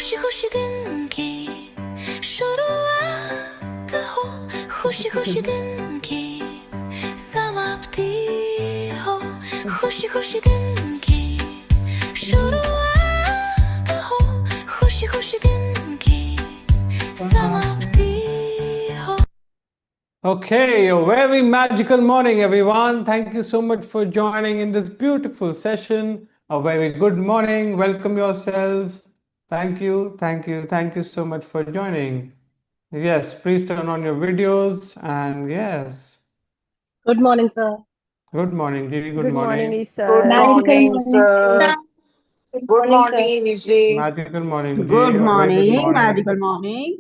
खुशी खुशी दिन की शुरुआत हो, खुशी खुशी दिन की समाप्ति हो, खुशी खुशी दिन की शुरुआत हो, खुशी खुशी दिन की समाप्ति हो. Okay, a very magical morning, everyone. Thank you so much for joining in this beautiful session. A very good morning. Welcome yourselves. Thank you, thank you, thank you so much for joining. Yes, please turn on your videos and yes. Good morning, sir. Good morning, Dee. Good Good morning, morning. sir. Good morning, sir. Good morning, Vijay. Magical morning, G. Good A very good morning, morning. magical morning.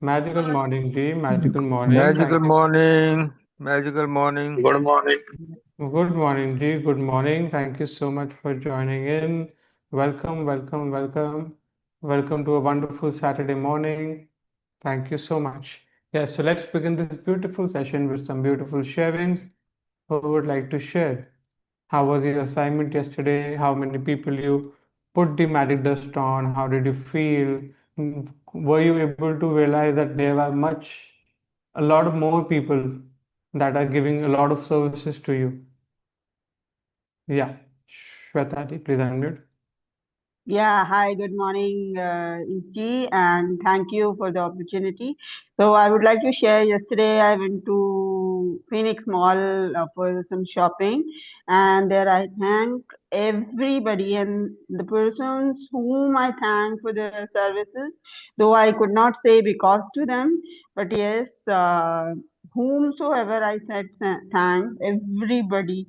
Magical morning, G. Magical morning. Magical Thank you. morning. Magical morning. Good morning. Good morning, G. Good morning. Thank you so much for joining in. Welcome, welcome, welcome. Welcome to a wonderful Saturday morning. Thank you so much. Yes, so let's begin this beautiful session with some beautiful sharings. Who would like to share? How was your assignment yesterday? How many people you put the magic dust on? How did you feel? Were you able to realize that there are a lot of more people that are giving a lot of services to you? Yeah, Shweta, please unmute. Yeah, hi, good morning, Ichi, and thank you for the opportunity. So I would like to share, yesterday I went to Phoenix Mall for some shopping, and there I thanked everybody and the persons whom I thanked for their services, though I could not say because to them, but yes, whomsoever I said thanks, everybody.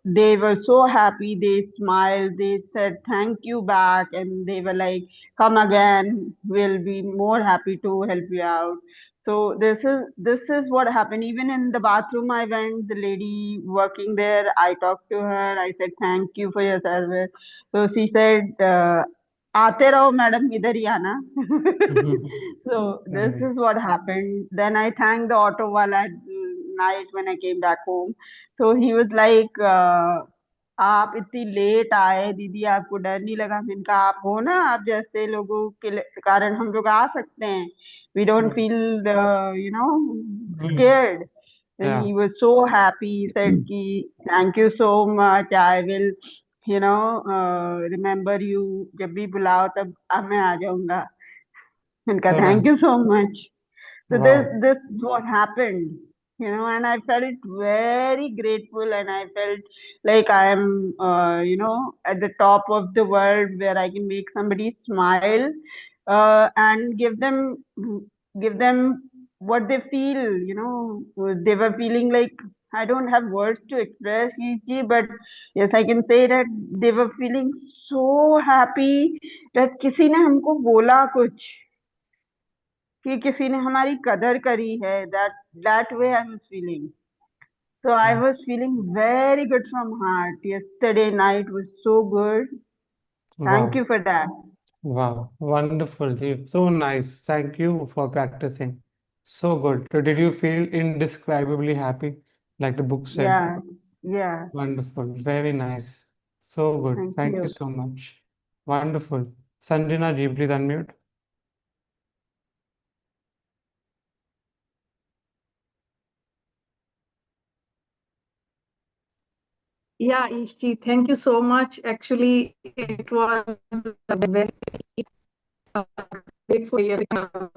They were so happy, they smiled, they said thank you back, and they were like, come again, we'll be more happy to help you out. So this is what happened. Even in the bathroom I went, the lady working there, I talked to her, I said thank you for your service. So she said, आते रहो madam इधर ही आना. So this is what happened. Then I thanked the auto wala at night when I came back home. So he was like, आप इतनी late आए दीदी, आपको डर नहीं लगा? मैंने कहा आप हो ना, आप जैसे लोगों के कारण हम लोग आ सकते हैं. We don't feel scared. And he was so happy. He said ki, thank you so much, I will remember you, जब भी बुलाओ तब अब मैं आ जाऊंगा. मैंने कहा thank you so much. So this is what happened, and I felt very grateful, and I felt like I am, at the top of the world, where I can make somebody smile, and give them what they feel. They were feeling like, I don't have words to express, EG, but yes, I can say that they were feeling so happy that किसी ने हमको बोला कुछ, कि किसी ने हमारी कदर करी है. That way I was feeling. So I was feeling very good from heart. Yesterday night was so good. Thank you for that. Wow, wonderful, Jeev. So nice. Thank you for practicing. So good. So did you feel indescribably happy, like the book said? Yeah. Wonderful. Very nice. So good. Thank you so much. Wonderful. Sanjana ji, please unmute. Yeah, Ishti, thank you so much. Actually, it was a very grateful year.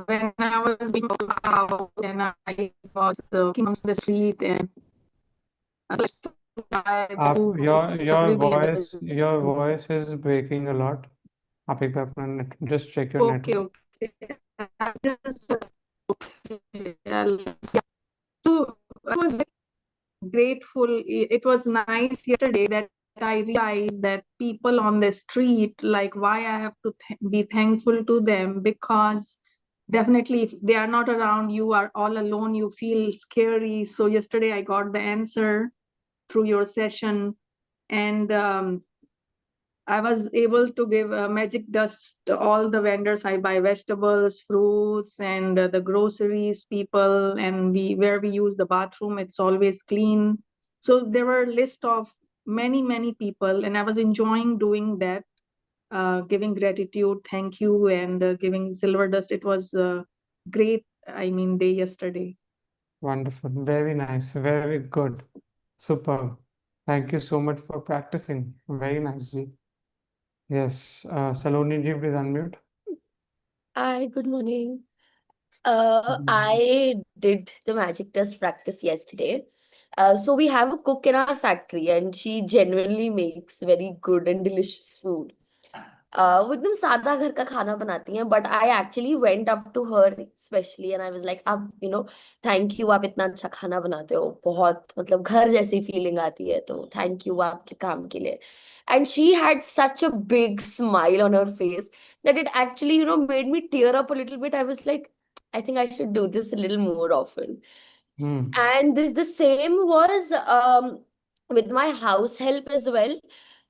When I was being out and I was walking on the street and your voice is breaking a lot. आप एक बार अपना net, just check your network. So I was very grateful. It was nice yesterday that I realized that people on the street, like why I have to be thankful to them, because definitely if they are not around, you are all alone, you feel scary. So yesterday I got the answer through your session, and I was able to give magic dust to all the vendors. I buy vegetables, fruits, and the groceries people, and where we use the bathroom, it's always clean. So there were a list of many people, and I was enjoying doing that. giving gratitude, thank you, and giving silver dust. It was great, I mean, day yesterday. Wonderful. Very nice. Very good. Superb. Thank you so much for practicing. Very nicely. Yes. Saloni ji, please unmute. Hi, good morning. Mhm. I did the magic dust practice yesterday. So we have a cook in our factory, and she genuinely makes very good and delicious food. वो एकदम सादा घर का खाना बनाती हैं, but I actually went up to her especially and I was like, आप thank you, आप इतना अच्छा खाना बनाते हो, बहुत मतलब घर जैसी फीलिंग आती है, तो thank you आपके काम के लिए. And she had such a big smile on her face that it actually, made me tear up a little bit. I was like, I think I should do this a little more often. Hmm. And the same was with my house help as well.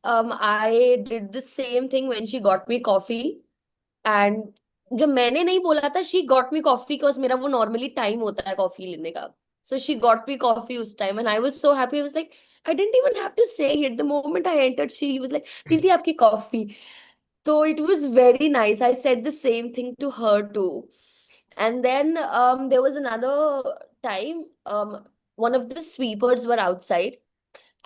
I did the same thing when she got me coffee. And जब मैंने नहीं बोला था, she got me coffee because मेरा वो normally time होता है coffee लेने का. So she got me coffee उस time and I was so happy. I was like, I didn't even have to say it. The moment I entered, she was like, दीदी आपकी coffee. So it was very nice. I said the same thing to her too. And then there was another time, one of the sweepers were outside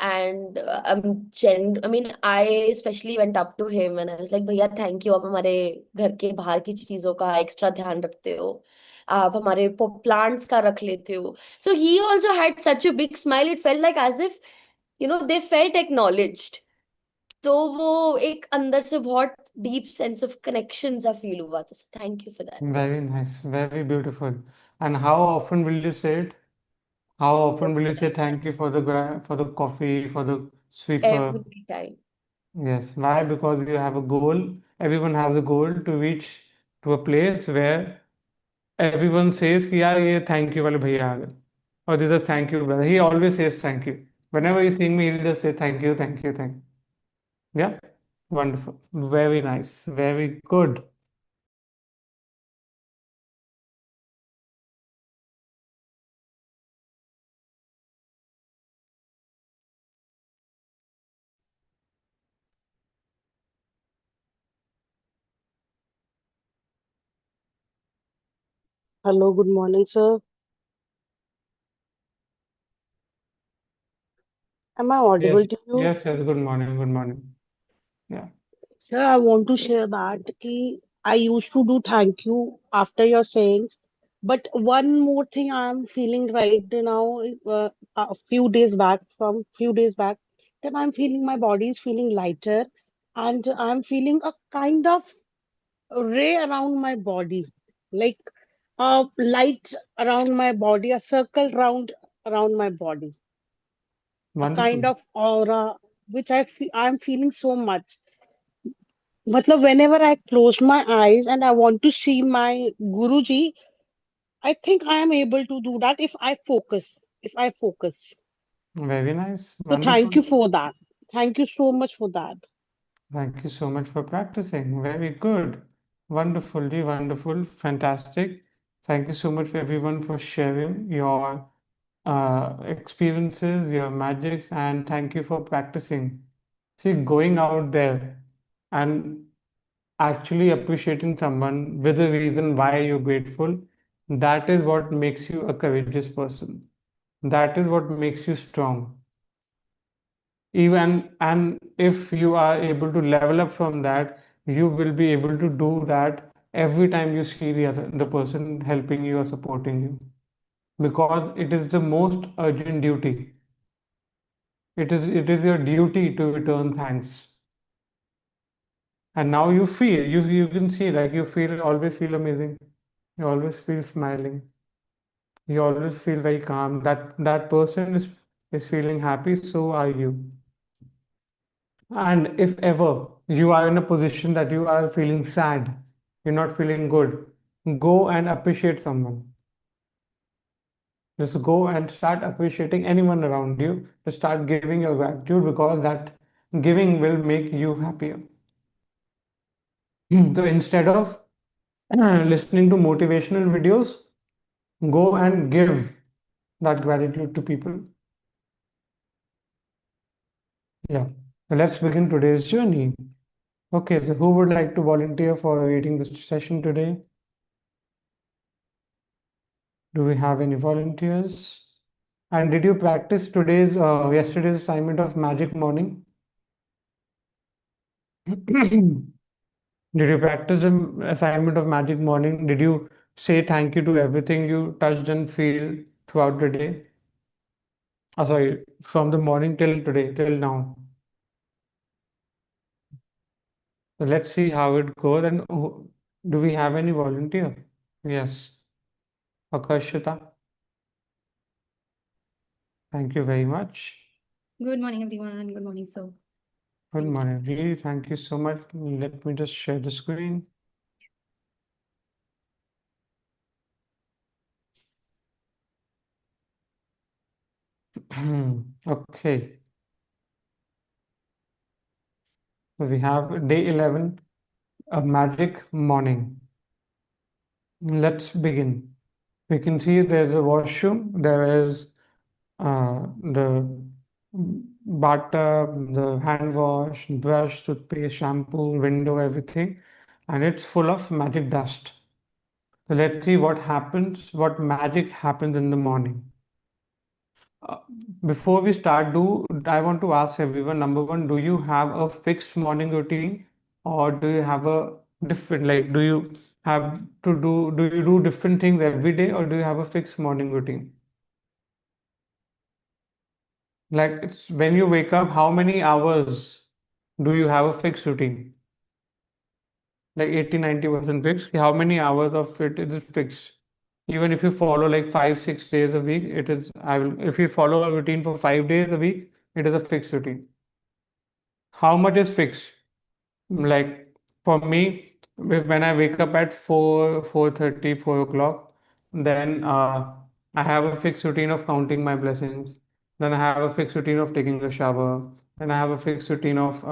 and I mean, I especially went up to him and I was like, भैया thank you, आप हमारे घर के बाहर की चीजों का extra ध्यान रखते हो, आप हमारे plants का रख लेते हो. So he also had such a big smile. It felt like as if, they felt acknowledged. तो वो एक अंदर से बहुत deep sense of connection सा feel हुआ था. So thank you for that. Very nice. Very beautiful. And how often will you say it? How often will you say thank you for for the coffee, for the sweeper? Every time. Yes. Why? Because you have a goal. Everyone has a goal to reach to a place where everyone says कि यार ये thank you वाले भैया आ गए. Or this is thank you brother. He always says thank you. Whenever you see me, he'll just say thank you, thank you, thank you. Yeah. Wonderful. Very nice. Very good. Hello, good morning, sir. Am I Yes. audible to you? Yes. Yes. Good morning. Good morning. Yeah. Sir, I want to share that I used to do thank you after your sayings, but one more thing I'm feeling right now, a few days back, that I'm feeling my body is feeling lighter, and I'm feeling a kind of ray around my body, like a light around my body, a circle round around my body, a kind Wonderful. of aura which I'm feeling so much. Matlab, whenever I close my eyes and I want to see my Guruji, I think I am able to do that if I focus. If I focus. Very nice. So thank Wonderful. you for that. Thank you so much for that. Thank you so much for practicing. Very good. Wonderfully wonderful. Fantastic. Thank you so much for everyone for sharing your experiences, your magics, and thank you for practicing. See, going out there and actually appreciating someone with a reason why you're grateful, that is what makes you a courageous person. That is what makes you strong. Even and if you are able to level up from that, you will be able to do that every time you see the person helping you or supporting you, because it is the most urgent duty. It is your duty to return thanks. And now you can see, like, you feel always feel amazing, you always feel smiling, you always feel very calm. That person is feeling happy, so are you. And if ever you are in a position that you are feeling sad, you're not feeling good, go and appreciate someone. Just go and start appreciating anyone around you. Just start giving your gratitude, because that giving will make you happier. So instead of listening to motivational videos, go and give that gratitude to people. Yeah. So let's begin today's journey. Okay, so who would like to volunteer for reading this session today? Do we have any volunteers? And did you practice yesterday's assignment of magic morning? Did you practice the assignment of magic morning? Did you say thank you to everything you touched and feel throughout the day? Oh, sorry, from the morning till today, till now. So let's see how it goes. And do we have any volunteer? Yes, Akashita. Thank you very much. Good morning, everyone. Good morning, sir. Good Thank you. morning, Ree. Thank you so much. Let me just share the screen. Okay. So we have day 11, a magic morning. Let's begin. We can see there's a washroom, there is the bathtub, the hand wash, brush, toothpaste, shampoo, window, everything, and it's full of magic dust. So let's see what happens, what magic happens in the morning. Uh, Before we start, I want to ask everyone, number one, do you have a fixed morning routine, or do you have a different, like, do you have to do you do different things every day, or do you have a fixed morning routine? Like, it's when you wake up, how many hours do you have a fixed routine? Like 80-90% fixed. How many hours of it is fixed? Even if you follow like 5-6 days a week, it is, if you follow a routine for 5 days a week, it is a fixed routine. How much is fixed? Like for me, when I wake up at 4:30, 4 o'clock, then I have a fixed routine of counting my blessings. Then I have a fixed routine of taking a shower. Then I have a fixed routine of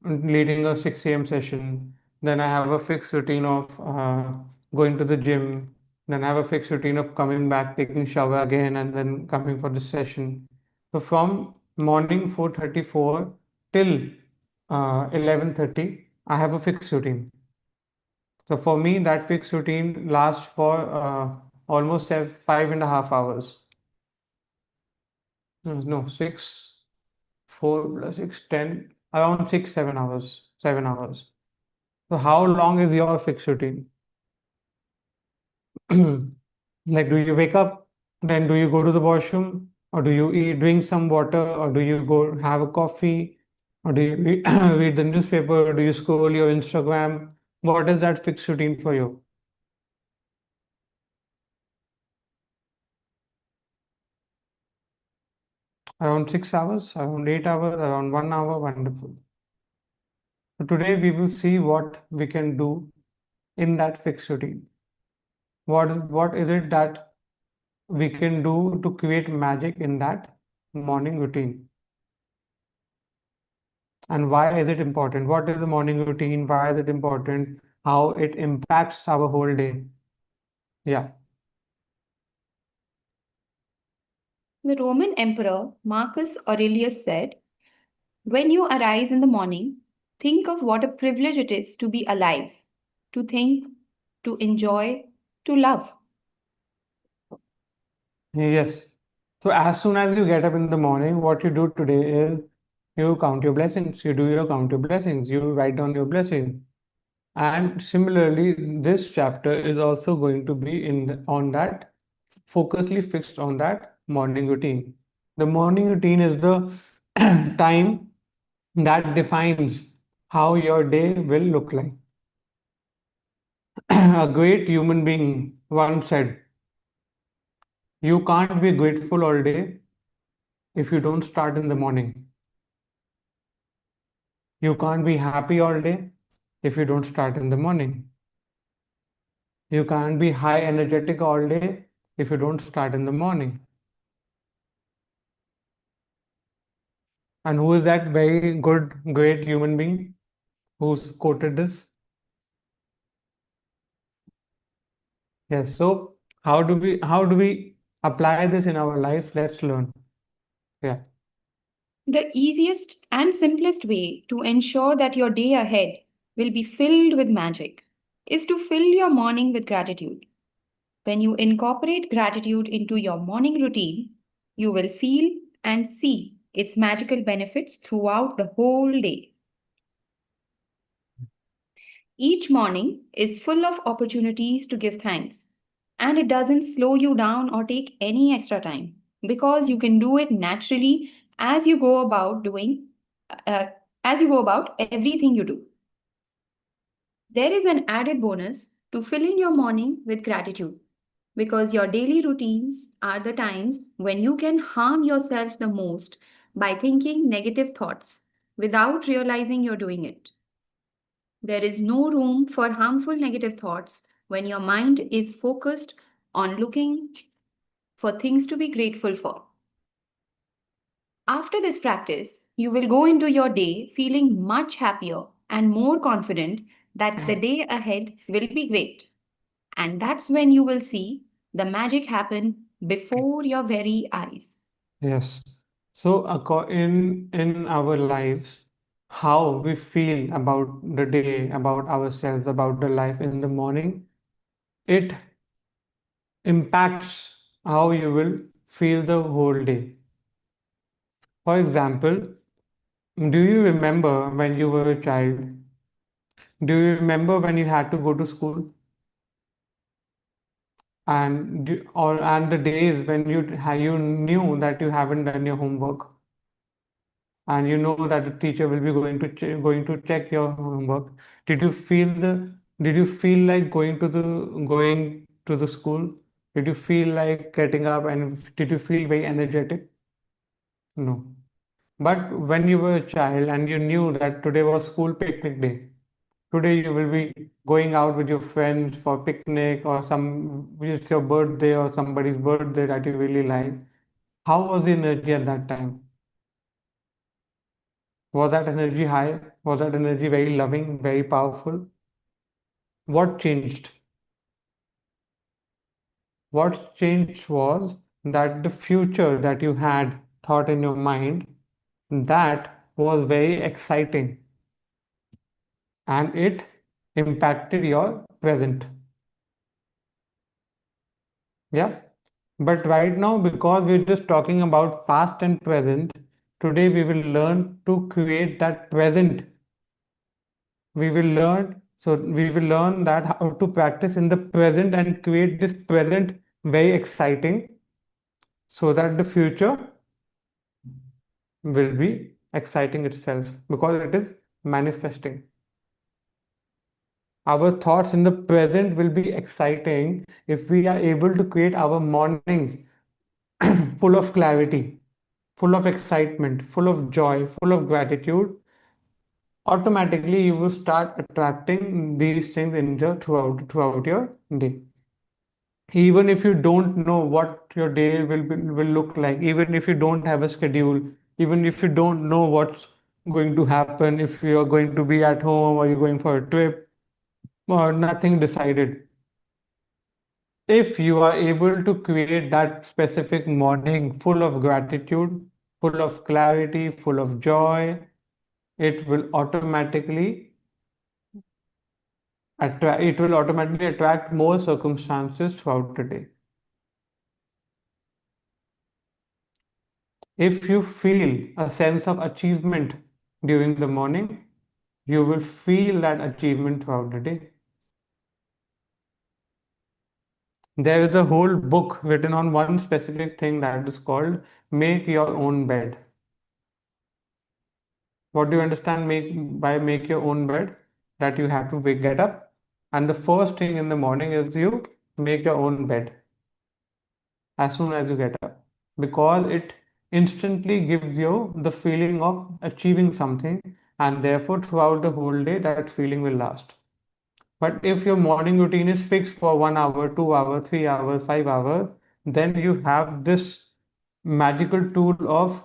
leading a 6 a.m. session. Then I have a fixed routine of going to the gym. Then I have a fixed routine of coming back, taking shower again, and then coming for the session. So from morning 4:34 till 11:30, I have a fixed routine. So for me, that fixed routine lasts for almost 5.5 hours. No, 4 plus 6, 10, around 6, 7 hours, 7 hours. So how long is your fixed routine? Like, do you wake up, then do you go to the washroom, or do you drink some water, or do you go have a coffee, or do you read the newspaper, or do you scroll your Instagram? What is that fixed routine for you? Around 6 hours, around 8 hours, around 1 hour. Wonderful. So today we will see what we can do in that fixed routine. What is it that we can do to create magic in that morning routine? And why is it important? What is the morning routine? Why is it important? How it impacts our whole day? Yeah. The Roman Emperor Marcus Aurelius said, "When you arise in the morning, think of what a privilege it is to be alive, to think, to enjoy, to love." Yes. So as soon as you get up in the morning, what you do today is you count your blessings. You do your count your blessings. You write down your blessings. And similarly, this chapter is also going to be on that, focusly fixed on that morning routine. The morning routine is the time that defines how your day will look like. A great human being once said, "You can't be grateful all day if you don't start in the morning. You can't be happy all day if you don't start in the morning. You can't be high energetic all day if you don't start in the morning." And who is that very good, great human being who's quoted this? Yes. So how do we apply this in our life? Let's learn. Yeah. The easiest and simplest way to ensure that your day ahead will be filled with magic is to fill your morning with gratitude. When you incorporate gratitude into your morning routine, you will feel and see its magical benefits throughout the whole day. Each morning is full of opportunities to give thanks, and it doesn't slow you down or take any extra time because you can do it naturally as you go about doing uh, as you go about everything you do. There is an added bonus to filling your morning with gratitude because your daily routines are the times when you can harm yourself the most by thinking negative thoughts without realizing you're doing it. There is no room for harmful negative thoughts when your mind is focused on looking for things to be grateful for. After this practice, you will go into your day feeling much happier and more confident that the day ahead will be great. And that's when you will see the magic happen before your very eyes. Yes. So, in our lives, how we feel about the day, about ourselves, about the life in the morning, it impacts how you will feel the whole day. For example, do you remember when you were a child? Do you remember when you had to go to school? And the days when you knew that you haven't done your homework, and you know that the teacher will be going to check your homework. Did you feel like going to the school? Did you feel like getting up, and did you feel very energetic? No. But when you were a child and you knew that today was school picnic day, today you will be going out with your friends for picnic, or it's your birthday or somebody's birthday that you really like, how was the energy at that time? Was that energy high? Was that energy very loving, very powerful? What changed? What changed was that the future that you had thought in your mind, that was very exciting, and it impacted your present. Yeah. But right now, because we're just talking about past and present, today we will learn to create that present. We will learn that how to practice in the present and create this present very exciting, so that the future will be exciting itself because it is manifesting. Our thoughts in the present will be exciting if we are able to create our mornings full of clarity, full of excitement, full of joy, full of gratitude. Automatically you will start attracting these things in throughout your day. Even if you don't know what your day will look like, even if you don't have a schedule, even if you don't know what's going to happen, if you are going to be at home or you're going for a trip or nothing decided, if you are able to create that specific morning full of gratitude, full of clarity, full of joy, it will automatically attract more circumstances throughout the day. If you feel a sense of achievement during the morning, you will feel that achievement throughout the day. There is a whole book written on one specific thing that is called Make Your Own Bed. What do you understand by make your own bed? That you have to get up, and the first thing in the morning is you make your own bed as soon as you get up, because it instantly gives you the feeling of achieving something, and therefore throughout the whole day that feeling will last. But if your morning routine is fixed for 1 hour, 2 hours, 3 hours, 5 hours, then you have this magical tool of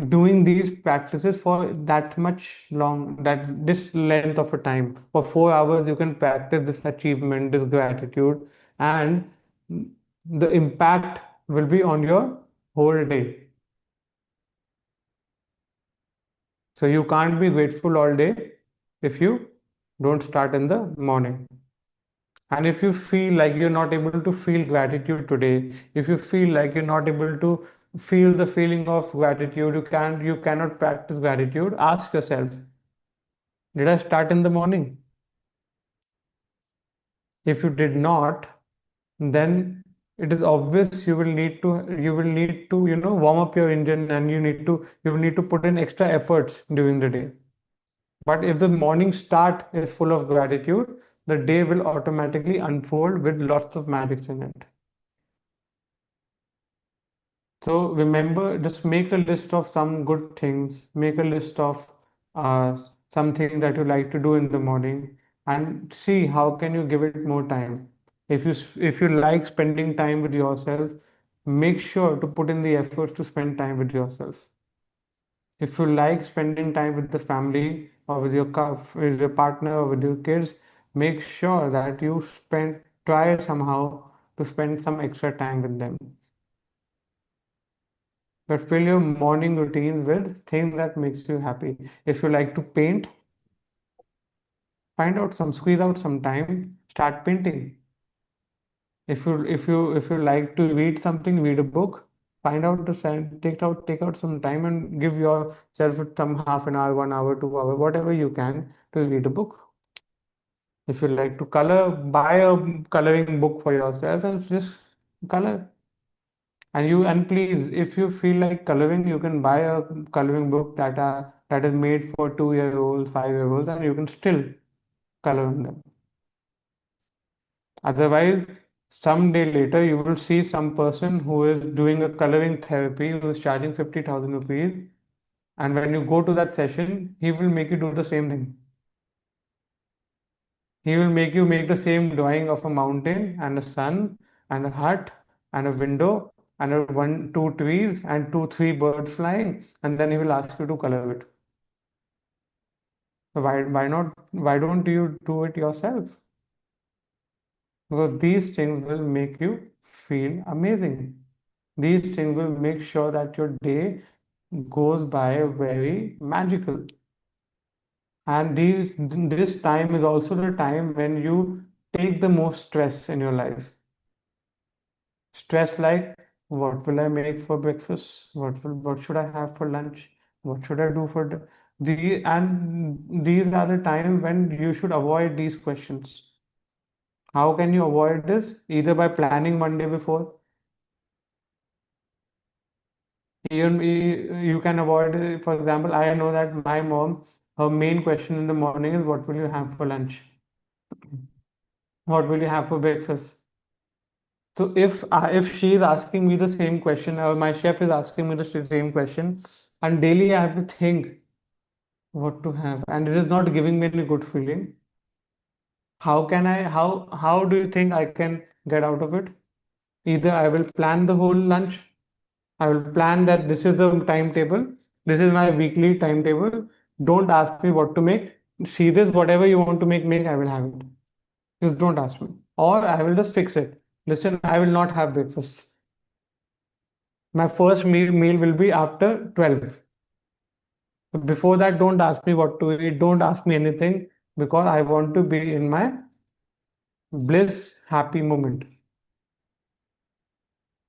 doing these practices for that much long, that this length of a time. For 4 hours, you can practice this achievement, this gratitude, and the impact will be on your whole day. So you can't be grateful all day if you don't start in the morning. And if you feel like you're not able to feel gratitude today, if you feel like you're not able to feel the feeling of gratitude, you cannot practice gratitude, ask yourself, did I start in the morning? If you did not, then it is obvious you will need to warm up your engine, and you will need to put in extra efforts during the day. But if the morning start is full of gratitude, the day will automatically unfold with lots of magic in it. So remember, just make a list of some good things, make a list of something that you like to do in the morning, and see how can you give it more time. If you like spending time with yourself, make sure to put in the efforts to spend time with yourself. If you like spending time with the family or with with your partner or with your kids, make sure that you try somehow to spend some extra time with them. But fill your morning routines with things that makes you happy. If you like to paint, squeeze out some time, start painting. If you like to read something, read a book, take out some time and give yourself some half an hour, 1 hour, 2 hour, whatever you can to read a book. If you like to color, buy a coloring book for yourself and just color. And please, if you feel like coloring, you can buy a coloring book that is made for 2-year-olds, 5-year-olds, and you can still color on them. Otherwise, someday later, you will see some person who is doing a coloring therapy who is charging 50,000 rupees. And when you go to that session, he will make you do the same thing. He will make you make the same drawing of a mountain and a sun and a hut and a window and two trees and 2-3 birds flying, and then he will ask you to color it. So why don't you do it yourself? Because these things will make you feel amazing. These things will make sure that your day goes by very magical. And this time is also the time when you take the most stress in your life. Stress like, what will I make for breakfast? What should I have for lunch? What should I do for these are the time when you should avoid these questions. How can you avoid this? Either by planning one day before. You can avoid it. For example, I know that my mom, her main question in the morning is, what will you have for lunch? What will you have for breakfast? So if she is asking me the same question, or my chef is asking me the same question, and daily I have to think what to have, and it is not giving me any good feeling, how do you think I can get out of it? Either I will plan the whole lunch, I will plan that this is the timetable, this is my weekly timetable. Don't ask me what to make. See this, whatever you want to make, I will have it. Just don't ask me. Or I will just fix it. Listen, I will not have breakfast. My first meal will be after 12. Before that, don't ask me what to eat. Don't ask me anything, because I want to be in my bliss, happy moment.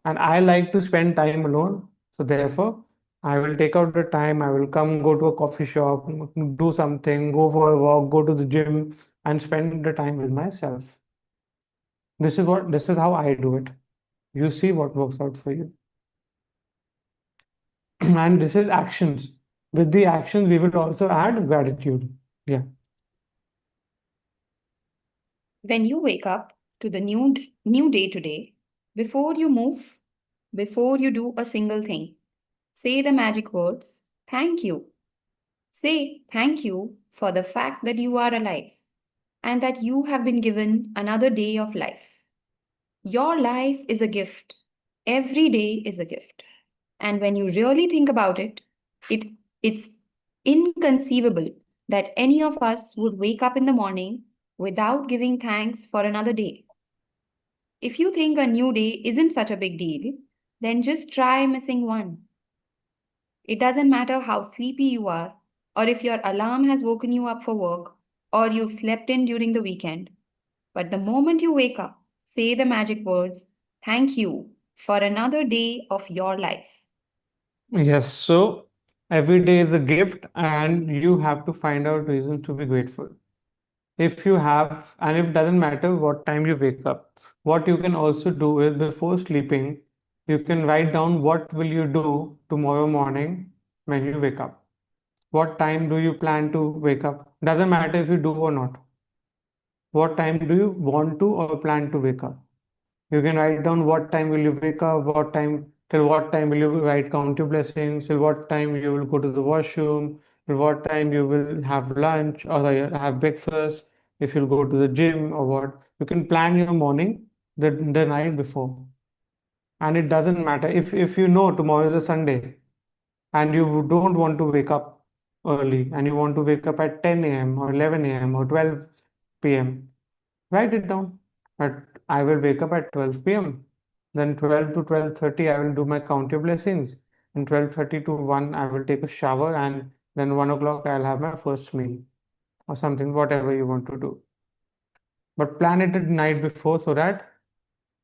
And I like to spend time alone. So therefore, I will take out the time. I will go to a coffee shop, do something, go for a walk, go to the gym, and spend the time with myself. This is how I do it. You see what works out for you. And this is actions. With the actions, we will also add gratitude. Yeah. When you wake up to the new day today, before you move, before you do a single thing, say the magic words, thank you. Say thank you for the fact that you are alive and that you have been given another day of life. Your life is a gift. Every day is a gift. And when you really think about it, it's inconceivable that any of us would wake up in the morning without giving thanks for another day. If you think a new day isn't such a big deal, then just try missing one. It doesn't matter how sleepy you are, or if your alarm has woken you up for work, or you've slept in during the weekend. But the moment you wake up, say the magic words, "Thank you for another day of your life." Yes, so every day is a gift, and you have to find out reasons to be grateful. If you have, and it doesn't matter what time you wake up, what you can also do is before sleeping, you can write down what will you do tomorrow morning when you wake up. What time do you plan to wake up? Doesn't matter if you do or not. What time do you want to or plan to wake up? You can write down what time will you wake up, what time, till what time will you write count your blessings, till what time you will go to the washroom, till what time you will have lunch or have breakfast, if you'll go to the gym or what. You can plan your morning the night before. And it doesn't matter if you know tomorrow is a Sunday and you don't want to wake up early and you want to wake up at 10 a.m. or 11 a.m. or 12 p.m. Write it down. But I will wake up at 12 p.m. Then 12 to 12:30 I will do my count your blessings. And 12:30 to 1 I will take a shower, and then 1 o'clock I'll have my first meal or something, whatever you want to do. But plan it the night before so that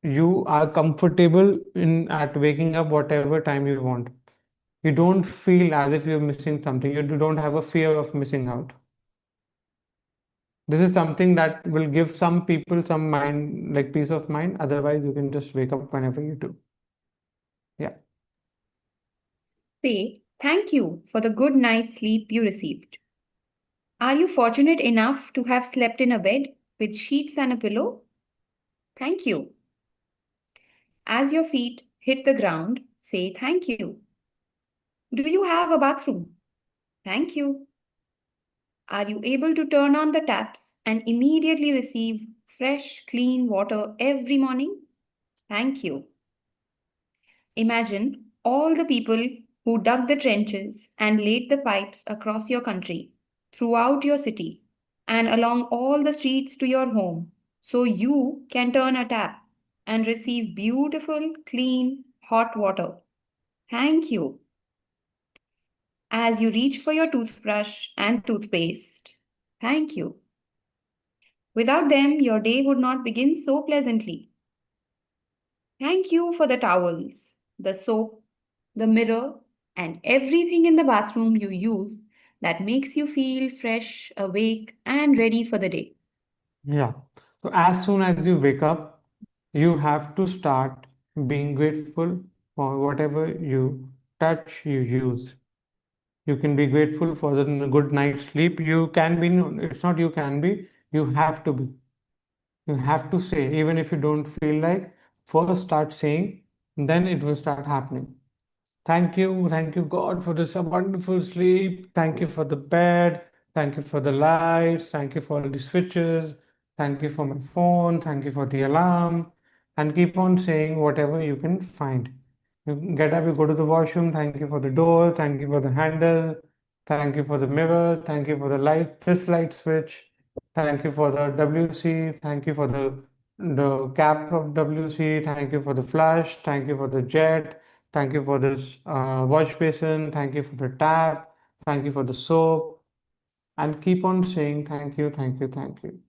you are comfortable in at waking up whatever time you want. You don't feel as if you're missing something. You don't have a fear of missing out. This is something that will give some people some mind, like peace of mind. Otherwise, you can just wake up whenever you do. Yeah. Say, "Thank you for the good night's sleep you received." Are you fortunate enough to have slept in a bed with sheets and a pillow? Thank you. As your feet hit the ground, say thank you. Do you have a bathroom? Thank you. Are you able to turn on the taps and immediately receive fresh, clean water every morning? Thank you. Imagine all the people who dug the trenches and laid the pipes across your country, throughout your city, and along all the streets to your home, so you can turn a tap and receive beautiful, clean, hot water. Thank you. As you reach for your toothbrush and toothpaste, thank you. Without them, your day would not begin so pleasantly. Thank you for the towels, the soap, the mirror, and everything in the bathroom you use that makes you feel fresh, awake, and ready for the day. Yeah. So as soon as you wake up, you have to start being grateful for whatever you touch, you use. You can be grateful for the good night's sleep. You can be, no, it's not you can be, you have to be. You have to say, even if you don't feel like, first start saying, then it will start happening. Thank you, God, for this wonderful sleep. Thank you for the bed. Thank you for the lights. Thank you for all the switches. Thank you for my phone. Thank you for the alarm. And keep on saying whatever you can find. You get up, you go to the washroom. Thank you for the door. Thank you for the handle. Thank you for the mirror. Thank you for the light, this light switch. Thank you for the WC. Thank you for the cap of WC. Thank you for the flush. Thank you for the jet. Thank you for this wash basin. Thank you for the tap. Thank you for the soap. And keep on saying thank you, thank you, thank you.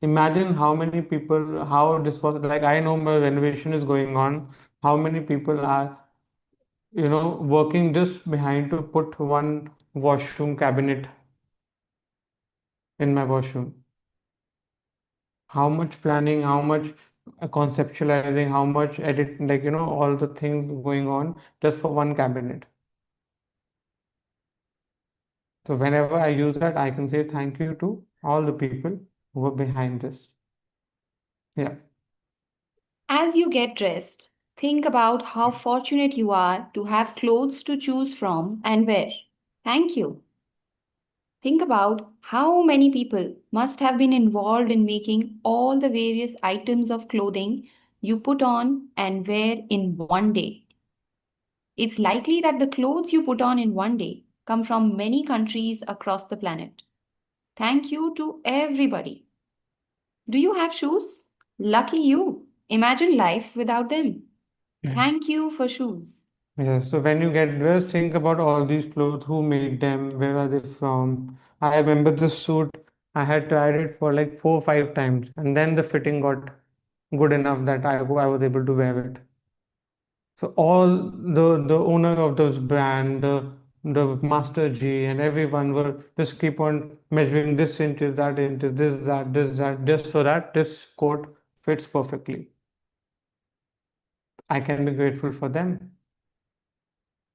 Imagine how many people, how this was like. I know my renovation is going on. How many people are, working just behind to put one washroom cabinet in my washroom? How much planning, how much conceptualizing, how much edit, all the things going on just for one cabinet. So whenever I use that, I can say thank you to all the people who are behind this. Yeah. As you get dressed, think about how fortunate you are to have clothes to choose from and wear. Thank you. Think about how many people must have been involved in making all the various items of clothing you put on and wear in one day. It's likely that the clothes you put on in one day come from many countries across the planet. Thank you to everybody. Do you have shoes? Lucky you. Imagine life without them. Yeah. Thank you for shoes. Yes, so when you get dressed, think about all these clothes, who made them, where are they from? I remember this suit, I had tried it for like 4 or 5 times, and then the fitting got good enough that I was able to wear it. So all the owner of those brand, the Master G and everyone were just keep on measuring this inches, that inches, this, that, just so that this coat fits perfectly. I can be grateful for them.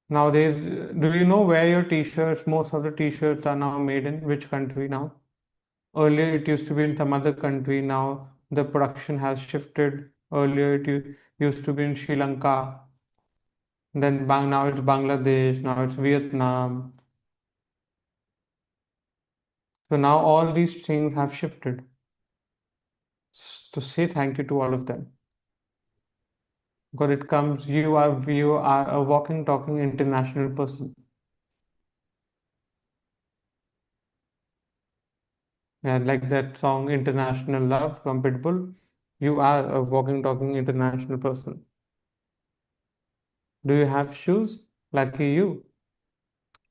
Nowadays, do you know where your t-shirts, most of the t-shirts are now made in which country now? Earlier it used to be in some other country, now the production has shifted. Earlier used to be in Sri Lanka, then now it's Bangladesh, now it's Vietnam. So now all these things have shifted. To say thank you to all of them. Because it comes, you are a walking, talking international person. Yeah, like that song International Love from Pitbull. You are a walking, talking international person. Do you have shoes? Lucky you.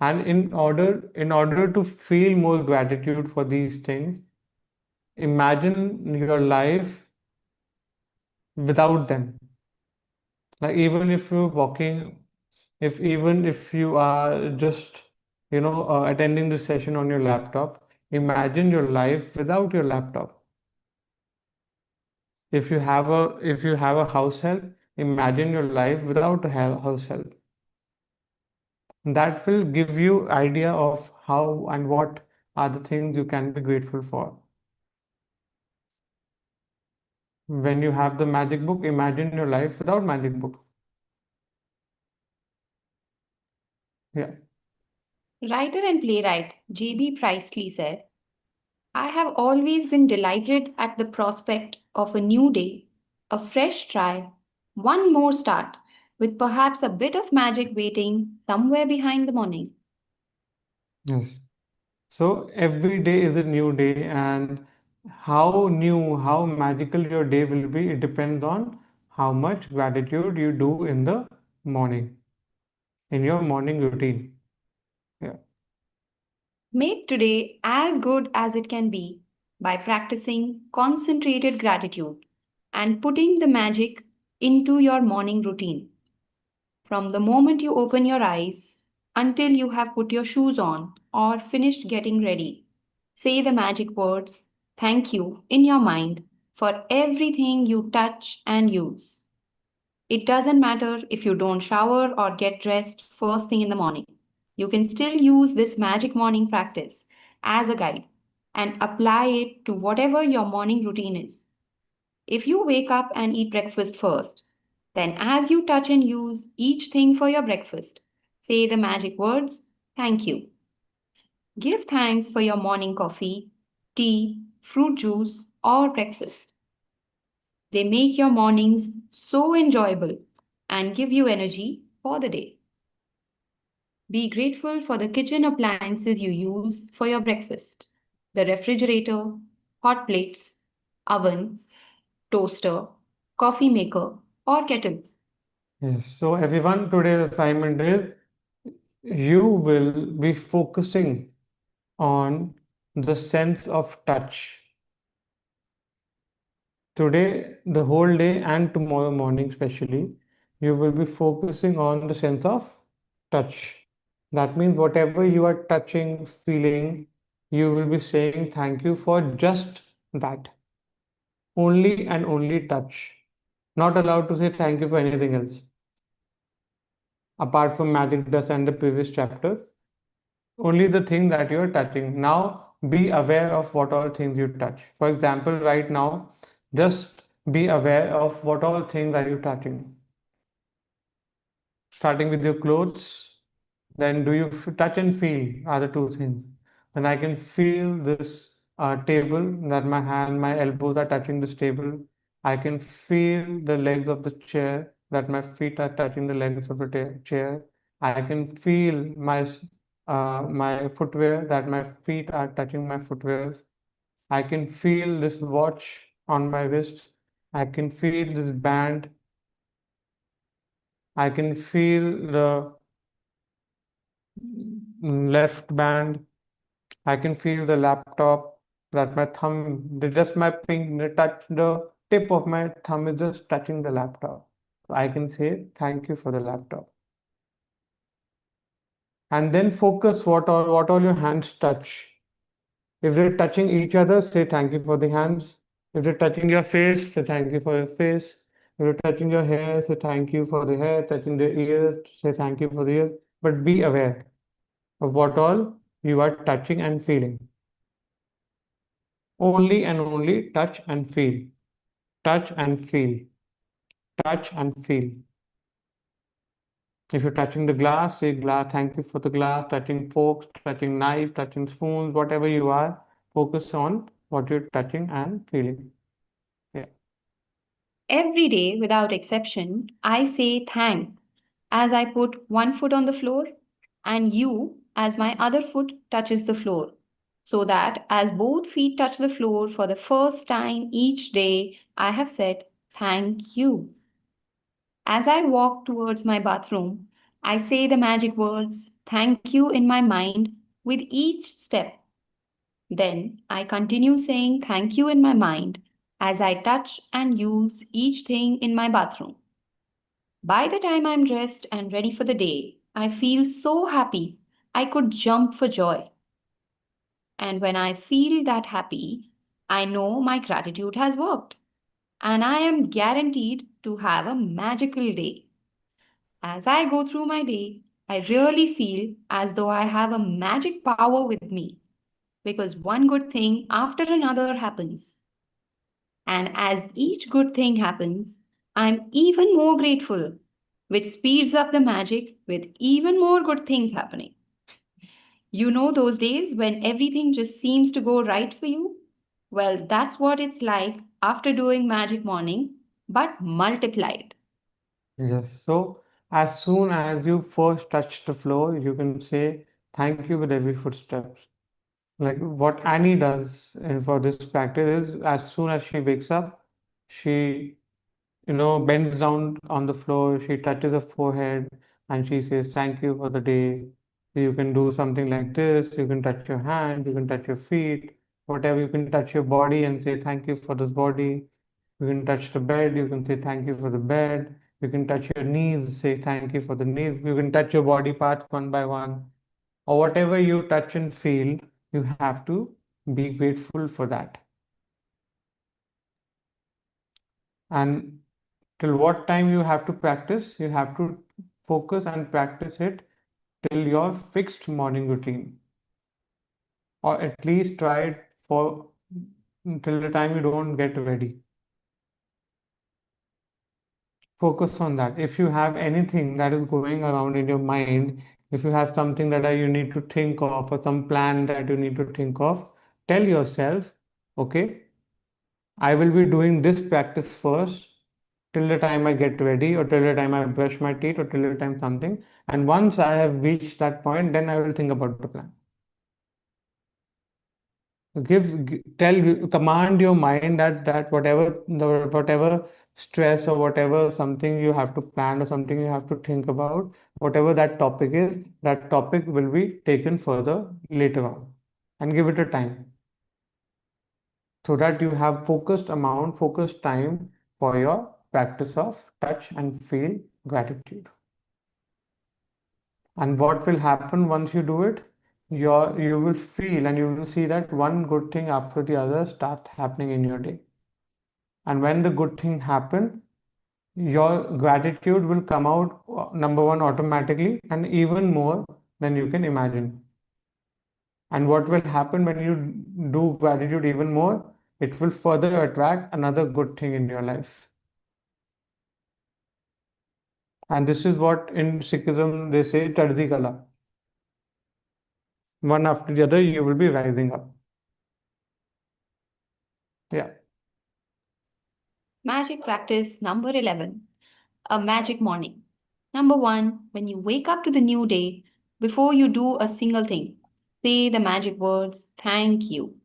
And in order to feel more gratitude for these things, imagine your life without them. Like even if you're walking, even if you are just, attending the session on your laptop, imagine your life without your laptop. If you have a house help, imagine your life without a house help. That will give you idea of how and what are the things you can be grateful for. When you have the magic book, imagine your life without magic book. Yeah. Writer and playwright J.B. Priestley said, I have always been delighted at the prospect of a new day, a fresh try, one more start, with perhaps a bit of magic waiting somewhere behind the morning. Yes. So every day is a new day, and how new, how magical your day will be, it depends on how much gratitude you do in the morning, in your morning routine. Yeah. Make today as good as it can be by practicing concentrated gratitude and putting the magic into your morning routine. From the moment you open your eyes until you have put your shoes on or finished getting ready, say the magic words, thank you, in your mind for everything you touch and use. It doesn't matter if you don't shower or get dressed first thing in the morning. You can still use this magic morning practice as a guide and apply it to whatever your morning routine is. If you wake up and eat breakfast first, then as you touch and use each thing for your breakfast, say the magic words, thank you. Give thanks for your morning coffee, tea, fruit juice, or breakfast. They make your mornings so enjoyable and give you energy for the day. Be grateful for the kitchen appliances you use for your breakfast: the refrigerator, hot plates, oven, toaster, coffee maker, or kettle. Yes. So everyone, today's assignment is you will be focusing on the sense of touch. Today, the whole day and tomorrow morning, especially, you will be focusing on the sense of touch. That means whatever you are touching, feeling, you will be saying thank you for just that. Only and only touch. Not allowed to say thank you for anything else. Apart from magic dust and the previous chapter, only the thing that you are touching. Now, be aware of what all things you touch. For example, right now, just be aware of what all things are you touching. Starting with your clothes, then do you touch and feel are the two things. Then I can feel this table, that my elbows are touching this table. I can feel the legs of the chair, that my feet are touching the legs of the chair. I can feel my footwear, that my feet are touching my footwears. I can feel this watch on my wrist. I can feel this band. I can feel the left band. I can feel the laptop, that my thumb, just my the tip of my thumb is just touching the laptop. I can say thank you for the laptop. And then focus what all your hands touch. If they're touching each other, say thank you for the hands. If they're touching your face, say thank you for your face. If you're touching your hair, say thank you for the hair. Touching the ears, say thank you for the ears. But be aware of what all you are touching and feeling. Only and only touch and feel. Touch and feel. Touch and feel. If you're touching the glass, say glass, thank you for the glass, touching forks, touching knife, touching spoons, whatever you are, focus on what you're touching and feeling. Yeah. Every day, without exception, I say thank as I put one foot on the floor and you as my other foot touches the floor. So that as both feet touch the floor for the first time each day, I have said thank you. As I walk towards my bathroom, I say the magic words thank you in my mind with each step. Then I continue saying thank you in my mind as I touch and use each thing in my bathroom. By the time I'm dressed and ready for the day, I feel so happy I could jump for joy. And when I feel that happy, I know my gratitude has worked. And I am guaranteed to have a magical day. As I go through my day, I really feel as though I have a magic power with me because one good thing after another happens. And as each good thing happens, I'm even more grateful, which speeds up the magic with even more good things happening. You know those days when everything just seems to go right for you? Well, that's what it's like after doing Magic Morning, but multiplied. Yes. So as soon as you first touch the floor, you can say thank you with every footsteps. Like what Annie does for this practice is as soon as she wakes up, she bends down on the floor, she touches her forehead and she says, thank you for the day. You can do something like this, you can touch your hand, you can touch your feet, whatever, you can touch your body and say, thank you for this body. You can touch the bed, you can say, thank you for the bed. You can touch your knees, say, thank you for the knees. You can touch your body parts one by one. Or whatever you touch and feel, you have to be grateful for that. And till what time you have to practice? You have to focus and practice it till your fixed morning routine, or at least try it for till the time you don't get ready. Focus on that. If you have anything that is going around in your mind, if you have something that you need to think of or some plan that you need to think of, tell yourself, okay, I will be doing this practice first till the time I get ready, or till the time I brush my teeth, or till the time something. And once I have reached that point, then I will think about the plan. Command your mind that whatever stress or whatever something you have to plan or something you have to think about, whatever that topic is, that topic will be taken further later on, and give it a time so that you have focused time for your practice of touch and feel gratitude. And what will happen once you do it? You will feel and you will see that one good thing after the other starts happening in your day. And when the good thing happen, your gratitude will come out, number one, automatically, and even more than you can imagine. And what will happen when you do gratitude even more? It will further attract another good thing in your life. And this is what in Sikhism they say, Chaddi Kala. One after the other, you will be rising up. Yeah. Magic practice number 11, a magic morning. Number 1, when you wake up to the new day, before you do a single thing, say the magic words, thank you.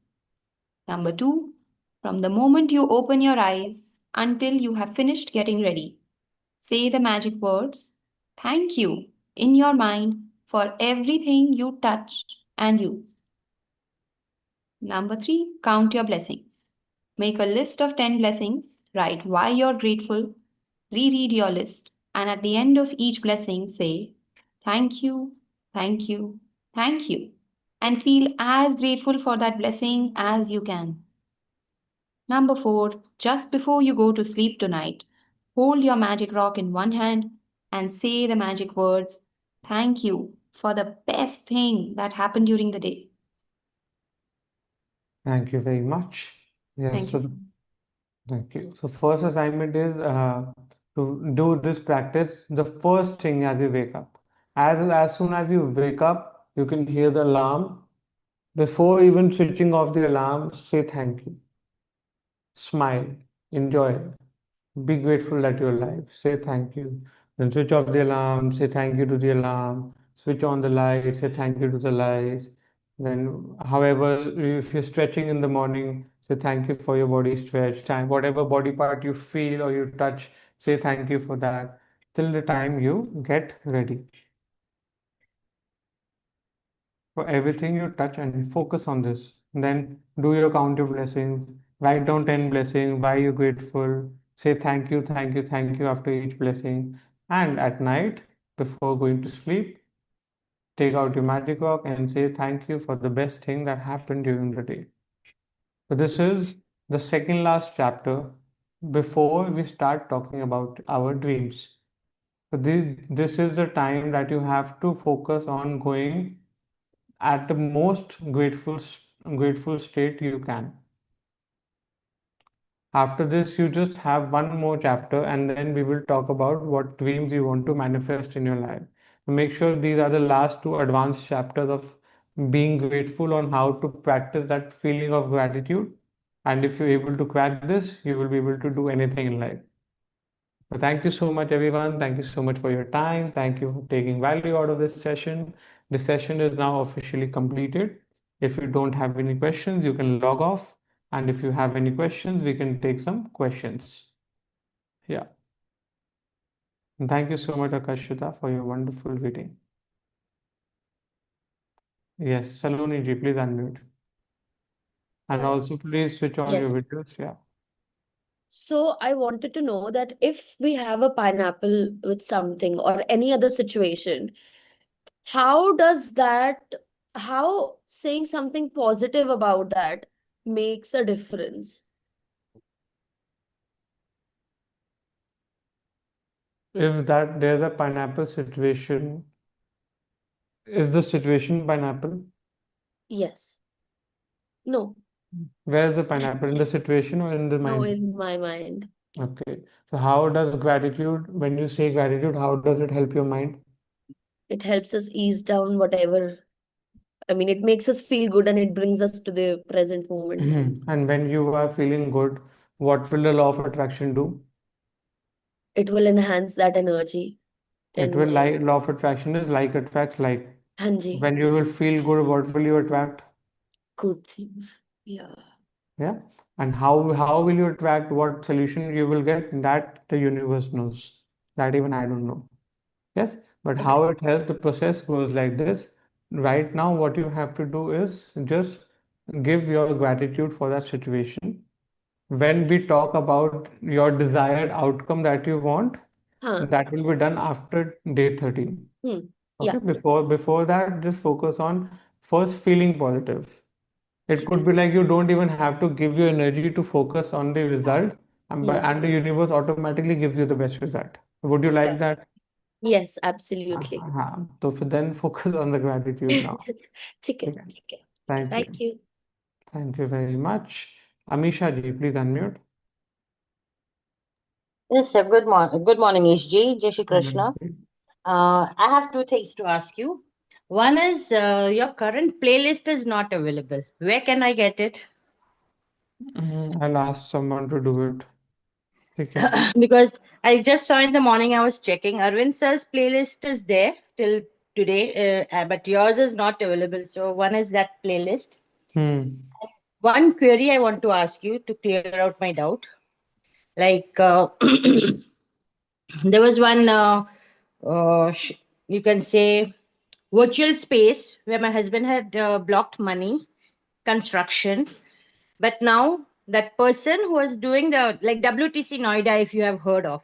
Number 2, from the moment you open your eyes until you have finished getting ready, say the magic words, Thank you in your mind for everything you touch and use. Number 3, count your blessings. Make a list of 10 blessings, write why you're grateful, reread your list, and at the end of each blessing, say, thank you, thank you, thank you, and feel as grateful for that blessing as you can. Number 4, just before you go to sleep tonight, hold your magic rock in one hand and say the magic words, thank you for the best thing that happened during the day. Thank you very much. Yes, Thank you. so thank you. So first assignment is to do this practice the first thing as you wake up. As soon as you wake up, you can hear the alarm. Before even switching off the alarm, say thank you. Smile, enjoy it. Be grateful that you're alive. Say thank you. Then switch off the alarm. Say thank you to the alarm. Switch on the light. Say thank you to the lights. Then, however, if you're stretching in the morning, say thank you for your body stretch. Time, whatever body part you feel or you touch, say thank you for that. Till the time you get ready. For everything you touch and focus on this. Then do your count your blessings. Write down 10 blessings, why you're grateful. Say thank you, thank you, thank you after each blessing. And at night, before going to sleep, take out your magic rock and say thank you for the best thing that happened during the day. So this is the second last chapter before we start talking about our dreams. So this is the time that you have to focus on going at the most grateful state you can. After this, you just have one more chapter, and then we will talk about what dreams you want to manifest in your life. So make sure these are the last two advanced chapters of being grateful on how to practice that feeling of gratitude. And if you're able to crack this, you will be able to do anything in life. So thank you so much, everyone. Thank you so much for your time. Thank you for taking value out of this session. This session is now officially completed. If you don't have any questions, you can log off. And if you have any questions, we can take some questions. Yeah. And thank you so much, Akashita, for your wonderful reading. Yes, Saloni ji, please unmute. And also please switch on your Yes. videos. Yeah. So I wanted to know that if we have a pineapple with something or any other situation, how does that, how saying something positive about that makes a difference? If that there's a pineapple situation, is the situation pineapple? Yes. No. Where's the pineapple? In the situation or in the No, mind? in my mind. Okay. So how does gratitude, when you say gratitude, how does it help your mind? It helps us ease down whatever. I mean, it makes us feel good and it brings us to the present moment. And when you are feeling good, what will the law of attraction do? It will enhance that energy. It will And like law of attraction is like attracts like. Hanji, When you will feel good, what will you attract? good things. Yeah. Yeah. And how will you attract what solution you will get? That the universe knows. That even I don't know. Yes. But Okay. how it helps, the process goes like this. Right now, what you have to do is just give your gratitude for that situation. When we talk about your desired outcome that you want, Huh. that will be done after day 13. Hmm. Okay, Yeah. before that, just focus on first feeling positive. It could be like you don't even have to give your energy to focus on the result, and the universe automatically gives you the best result. Would you like that? Yes, absolutely. So then focus on the gratitude now. ठीक है, Okay. ठीक है. Thank Thank you. you. Thank you very much. Amisha ji, please unmute. Yes, sir. Good morning, HJ. Jai Shri Krishna. Unmute. I have two things to ask you. One is your current playlist is not available. Where can I get it? I'll ask someone to do it. Okay. Because I just saw in the morning, I was checking. Arvind sir's playlist is there till today, but yours is not available. So one is that playlist. One query I want to ask you to clear out my doubt. Like there was one you can say, virtual space where my husband had blocked money, construction. But now that person who was doing the, like, WTC Noida, if you have heard of,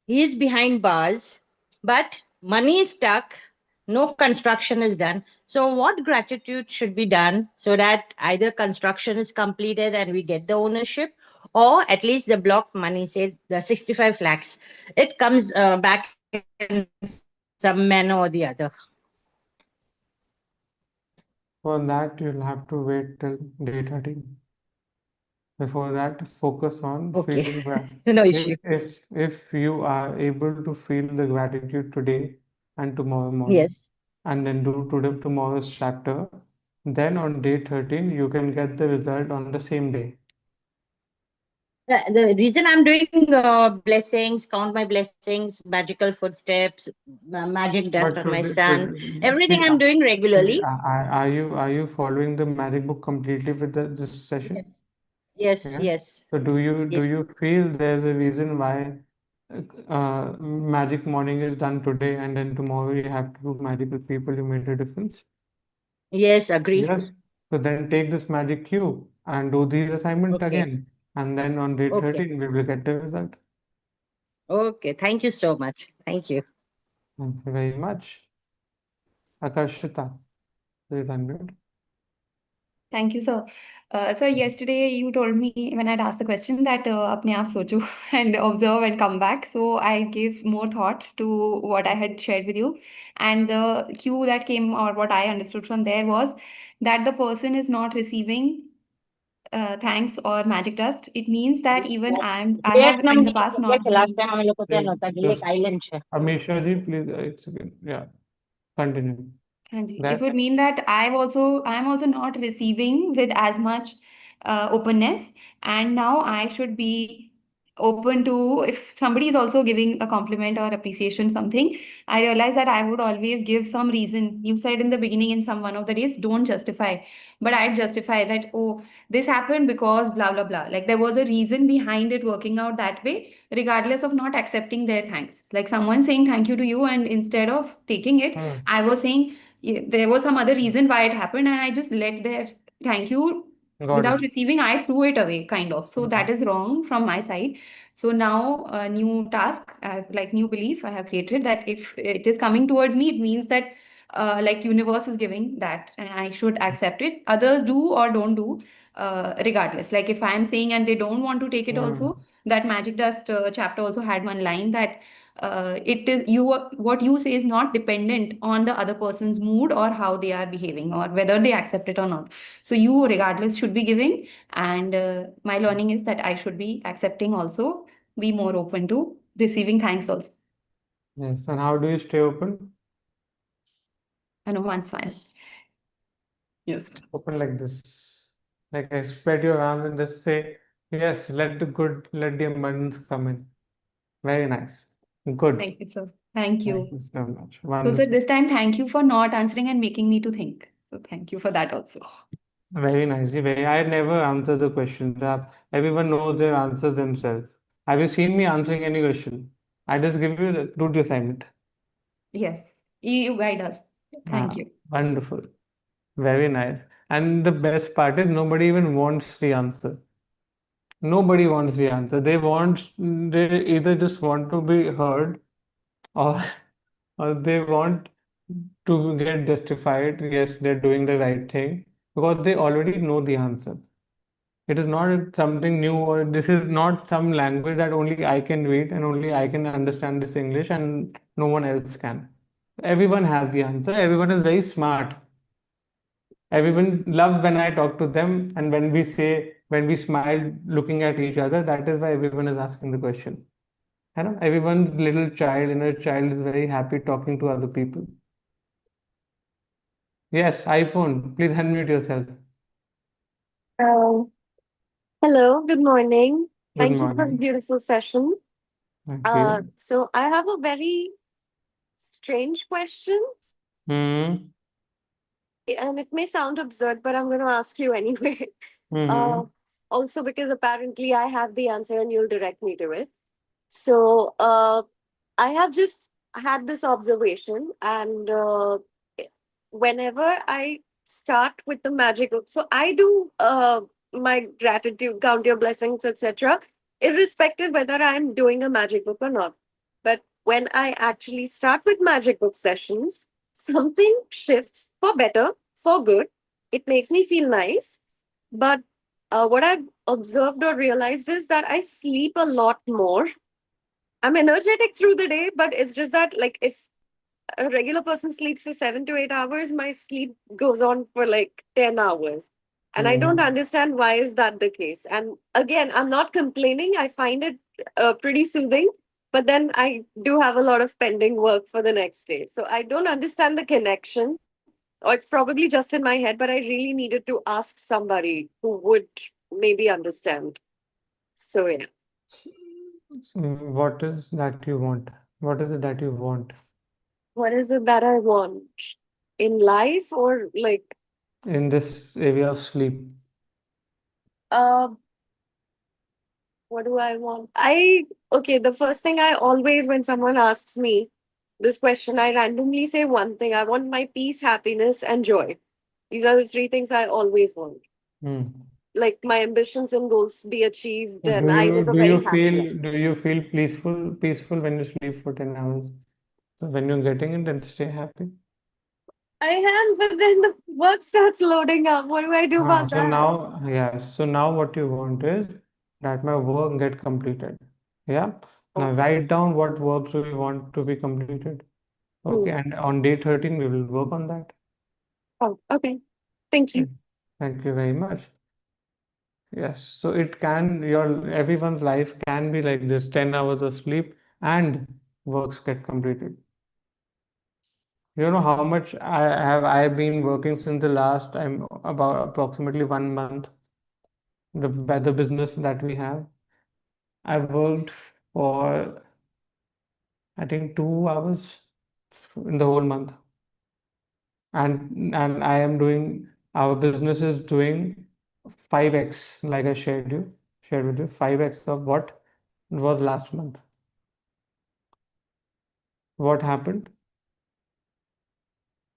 he is behind bars, but money is stuck, no construction is done. So, what gratitude should be done so that either construction is completed and we get the ownership, or at least the blocked money, say the 65 lakhs, it comes back in some manner or the other? For that, you'll have to wait till day 13. Before that, focus on Okay, feeling that. no issue. If you are able to feel the gratitude today and tomorrow morning, Yes. and then do tomorrow's chapter, then on day 13 you can get the result on the same day. The reason I'm doing blessings, count my blessings, magical footsteps, magic dust But on my son, everything see, I'm doing regularly. are you following the magic book completely with this session? Yes, Yes. yes. So do Yes, you feel there's a reason why magic morning is done today and then tomorrow you have to do magical people, you made a difference? yes, agree. Yes. So then take this magic cube and do the assignment Okay, again. And then on day okay, 13, we will get the result. okay. Thank you so much. Thank you. Thank you very much. Akashita, please unmute. Thank you, sir. So yesterday you told me when I'd asked the question that apne aap socho and observe and come back. So I gave more thought to what I had shared with you. And the cue that came, or what I understood from there, was that the person is not receiving thanks or magic dust. It means that even I have in the past not last been. time हमें लोग को क्या होता है, Just island है. Amisha ji, please, it's again. Yeah, continue. Hanji. It That would mean that I'm also not receiving with as much openness, and now I should be open to, if somebody is also giving a compliment or appreciation something, I realize that I would always give some reason. You said in the beginning in some one of the days, don't justify, but I'd justify that, oh, this happened because blah blah blah. Like there was a reason behind it working out that way, regardless of not accepting their thanks. Like someone saying thank you to you, and instead of taking it, I was saying, yeah, there was some other reason why it happened, and I just let their thank you got without it. receiving. I threw it away, kind of. So that is wrong from my side. So now a new task, like new belief I have created, that if it is coming towards me, it means that like universe is giving that, and I should accept it. Others do or don't do, regardless. Like if I am saying and they don't want to take it also, that magic dust chapter also had one line that it is you, what you say is not dependent on the other person's mood or how they are behaving or whether they accept it or not. So you regardless should be giving, and my learning is that I should be accepting also, be more open to receiving thanks also. Yes, and how do you stay open? And one smile. Yes. Open like this. Like I spread your arms and just say, yes, let the abundance come in. Very nice. Good. Thank you, sir. Thank Thank you. you so much. So, sir, Wonderful. this time, thank you for not answering and making me to think. So, thank you for that also. Very nice. I never answer the questions. Everyone knows their answers themselves. Have you seen me answering any question? I just give you do the assignment. Yes, you guide us. Thank you. Wonderful. Very nice. And the best part is nobody even wants the answer. Nobody wants the answer. They either just want to be heard, or or they want to get justified. Yes, they're doing the right thing because they already know the answer. It is not something new, or this is not some language that only I can read and only I can understand this English and no one else can. Everyone has the answer. Everyone is very smart. Everyone loves when I talk to them, and when we smile looking at each other, that is why everyone is asking the question. You know, everyone, little child, inner child, is very happy talking to other people. Yes, iPhone, please unmute yourself. Uh, Hello, good morning. Good Thank you for the morning. beautiful session. Thank you. So I have a very strange question, Hmm. and it may sound absurd, but I'm going to ask you anyway. Hmm. Uh, Also, because apparently I have the answer and you'll direct me to it. So I have just had this observation, and whenever I start with the magic book, so I do my gratitude, count your blessings, etc., irrespective whether I'm doing a magic book or not. But when I actually start with magic book sessions, something shifts for better, for good. It makes me feel nice. But what I've observed or realized is that I sleep a lot more. I'm energetic through the day, but it's just that, like, if a regular person sleeps for 7 to 8 hours, my sleep goes on for like 10 hours. And I don't understand why is that the case. And again, I'm not complaining. I find it pretty soothing. But then I do have a lot of pending work for the next day. So I don't understand the connection. Or it's probably just in my head, but I really needed to ask somebody who would maybe understand. So yeah. So what is that you want? What is it that you want What is it that I want in life, or like in this area of sleep? uh what do I want? Okay, the first thing I always, when someone asks me this question, I randomly say one thing. I want my peace, happiness, and joy. These are the three things I always want. Hmm. Like my ambitions and goals be achieved, So and I live a very happy life. do you feel peaceful when you sleep for 10 hours? So when you're getting it, then stay happy. I am, but then the work starts loading up. What do I do about So that? now, yes. So now what you want is that my work get completed. Yeah. Now write down what work do you want to be completed. Okay. And on day 13, we will work on that. Oh, okay. Thank you. Thank you very much. Yes. So it can, everyone's life can be like this, 10 hours of sleep and works get completed. You know how much I've been working since the last time, about approximately 1 month, the business that we have. I worked for I think 2 hours in the whole month, and I am doing, our business is doing 5x, like I shared with you, 5x of what was last month. What happened?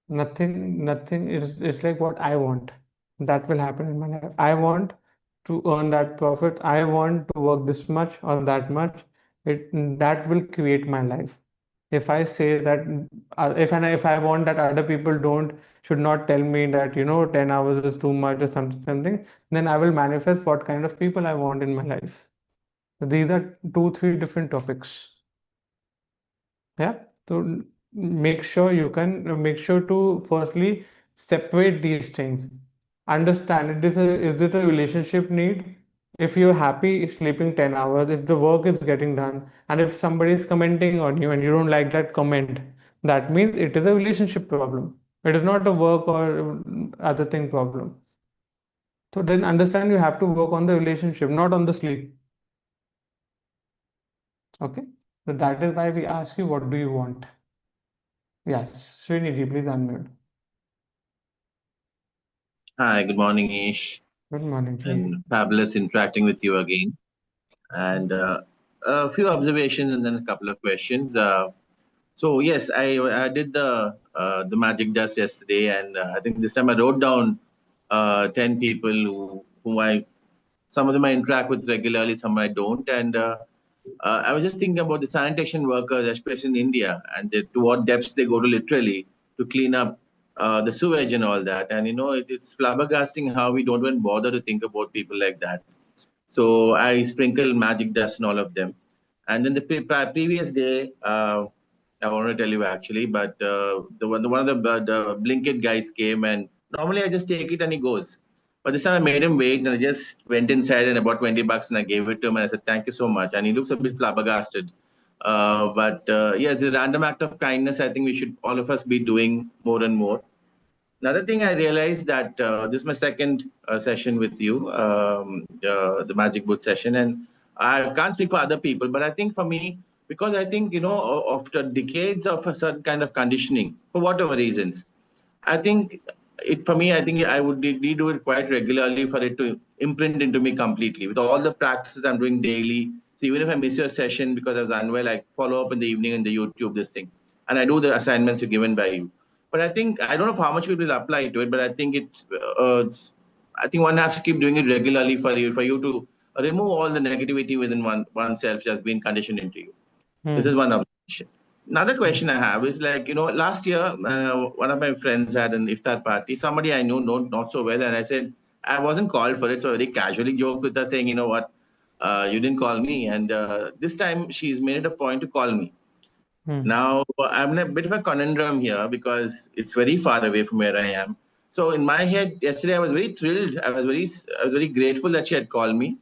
Nothing. It's like what I want. That will happen in my life. I want to earn that profit. I want to work this much or that much. It that will create my life. If I say that, if I want that other people don't should not tell me that 10 hours is too much or something, then I will manifest what kind of people I want in my life. So these are two, three different topics. Yeah. So make sure to firstly separate these things. Understand, is it a relationship need? If you're happy sleeping 10 hours, if the work is getting done, and if somebody is commenting on you and you don't like that comment, that means it is a relationship problem. It is not a work or other thing problem. So then understand, you have to work on the relationship, not on the sleep. Okay. So that is why we ask you, what do you want? Yes, Srinidhi, please unmute. Hi, good morning, Ish, Good morning, Srinidhi. and fabulous interacting with you again. And a few observations and then a couple of questions. So yes, I did the magic dust yesterday, and I think this time I wrote down 10 people who I, some of them I interact with regularly, some I don't, and I was just thinking about the sanitation workers, especially in India, and to what depths they go to literally to clean up the sewage and all that. And it's flabbergasting how we don't even bother to think about people like that. So I sprinkle magic dust on all of them. And then the previous day, I want to tell you actually, but one of the Blinkit guys came, and normally I just take it and he goes. But this time I made him wait, and I just went inside and about $20 and I gave it to him and I said, thank you so much. And he looks a bit flabbergasted. But yes, it's a random act of kindness. I think we should, all of us, be doing more and more. Another thing I realized that this is my second session with you, the Magic Boot session, and I can't speak for other people, but I think for me, because I think, after decades of a certain kind of conditioning, for whatever reasons, I think for me, I think I would do it quite regularly for it to imprint into me completely with all the practices I'm doing daily. So even if I miss your session because I was unwell, I follow up in the evening in the YouTube, this thing. and I do the assignments given by you. But I think I don't know how much people will apply to it, but I think I think one has to keep doing it regularly for you to remove all the negativity within oneself that's been conditioned into you. This is one observation. Another question I have is like, last year, one of my friends had an iftar party. Somebody I know, not so well, and I said, I wasn't called for it. So I very casually joked with her saying, you know what, you didn't call me. And this time she's made it a point to call me. Now, I'm in a bit of a conundrum here because it's very far away from where I am. So in my head, yesterday, I was very thrilled. I was very grateful that she had called me.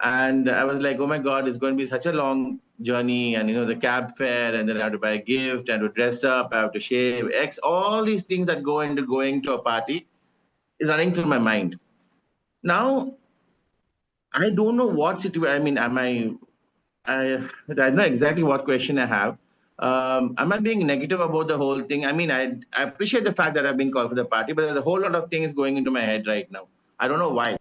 And I was like, oh my God, it's going to be such a long journey. And, the cab fare, and then I have to buy a gift, and to dress up, I have to shave, all these things that go into going to a party is running through my mind. Now, I don't know what situation, I mean, I don't know exactly what question I have. Am I being negative about the whole thing? I mean, I appreciate the fact that I've been called for the party, but there's a whole lot of things going into my head right now. I don't know why.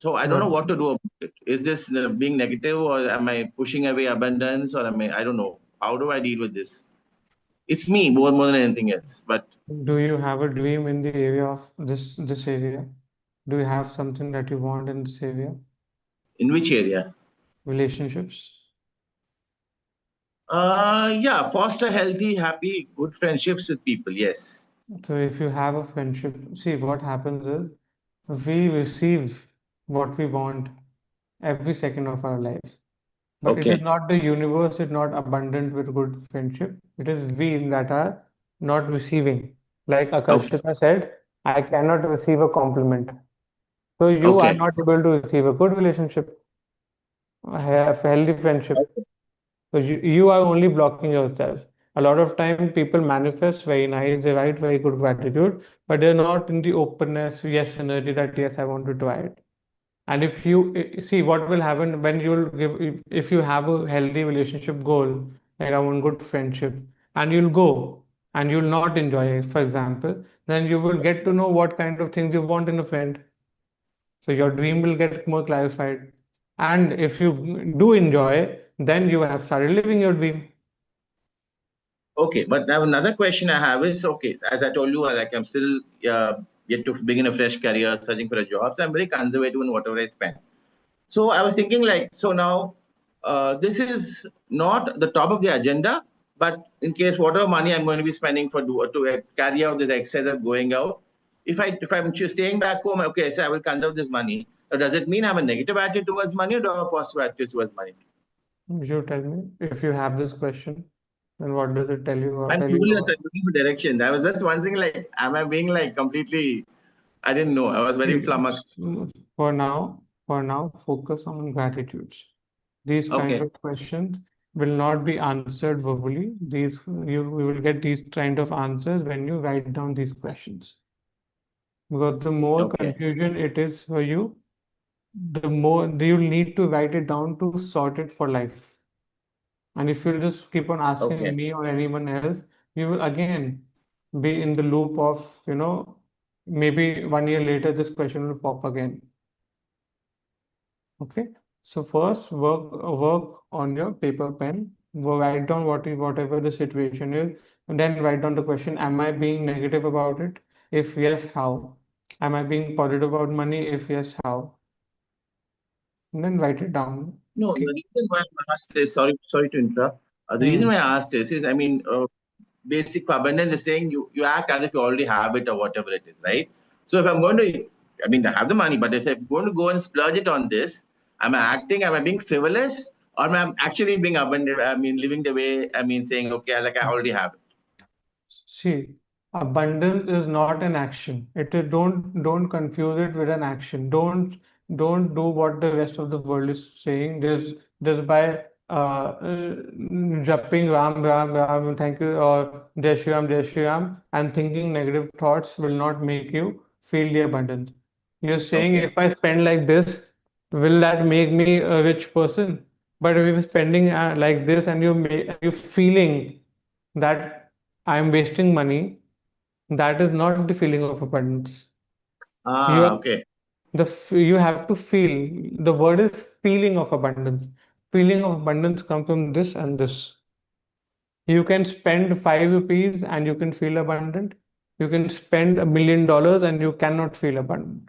So I don't know what to do about it. Is this being negative, or am I pushing away abundance, or I don't know. How do I deal with this? It's me more than anything else. But Do you have a dream in the area of this area? Do you have something that you want in this area? in which area? Relationships. Yeah, foster healthy, happy, good friendships with people. Yes. So if you have a friendship, see what happens is we receive what we want every second of our lives. But it is Okay. not the universe is not abundant with good friendship. It is we that are not receiving. Like Okay. Akarshita said, I cannot receive a compliment. So you are Okay. not able to receive a good relationship, a healthy friendship. So you are only blocking yourself. A lot of time people manifest very nice, they write very good gratitude, but they're not in the openness, yes, energy that yes, I want to try it. And if you see what will happen when you'll give, if you have a healthy relationship goal, like I want good friendship, and you'll go and you'll not enjoy it, for example, then you will get to know what kind of things you want in a friend. So your dream will get more clarified. And if you do enjoy, then you have started living your dream. Okay, but now another question I have is, okay, as I told you, like I'm still yet to begin a fresh career, searching for a job. So I'm very conservative in whatever I spend. So I was thinking like, so now this is not the top of the agenda, but in case whatever money I'm going to be spending to carry out this exercise of going out, if I'm staying back home, okay, so I will conserve this money. So does it mean I have a negative attitude towards money, or do I have a positive attitude towards money? You tell me if you have this question, then what does it tell you? Or I'm tell you clueless. about? I'm looking for direction. I was just wondering, like, am I being like completely? I didn't know. I was very See, flummoxed. for now, focus on gratitudes. These kind Okay. of questions will not be answered verbally. We will get these kind of answers when you write down these questions. Because the more Okay. confusion it is for you, the more you'll need to write it down to sort it for life. And if you'll just keep on asking Okay. me or anyone else, you will again be in the loop of, maybe 1 year later, this question will pop again. Okay. So first work on your paper pen. Write down whatever the situation is, and then write down the question, am I being negative about it? If yes, how? Am I being positive about money? If yes, how? And then write it down. No, Okay. the reason why I asked this, sorry to interrupt. The reason Hmm. why I asked this is, I mean, basic abundance is saying you act as if you already have it or whatever it is, right? So if I'm going to, I mean, I have the money, but if I'm going to go and splurge it on this, am I being frivolous, or am I actually being abundant? I mean, living the way, I mean, saying, okay, like I already have it. See, abundance is not an action. It is don't confuse it with an action. Don't do what the rest of the world is saying. Just by jumping Ram Ram Ram, thank you, or Jai Shri Ram, and thinking negative thoughts will not make you feel the abundance. You're saying Okay. if I spend like this, will that make me a rich person? But if you're spending like this and you're feeling that I'm wasting money, that is not the feeling of abundance. You are Okay. you have to feel. The word is feeling of abundance. Feeling of abundance comes from this and this. You can spend 5 rupees and you can feel abundant. You can spend $1 million and you cannot feel abundant.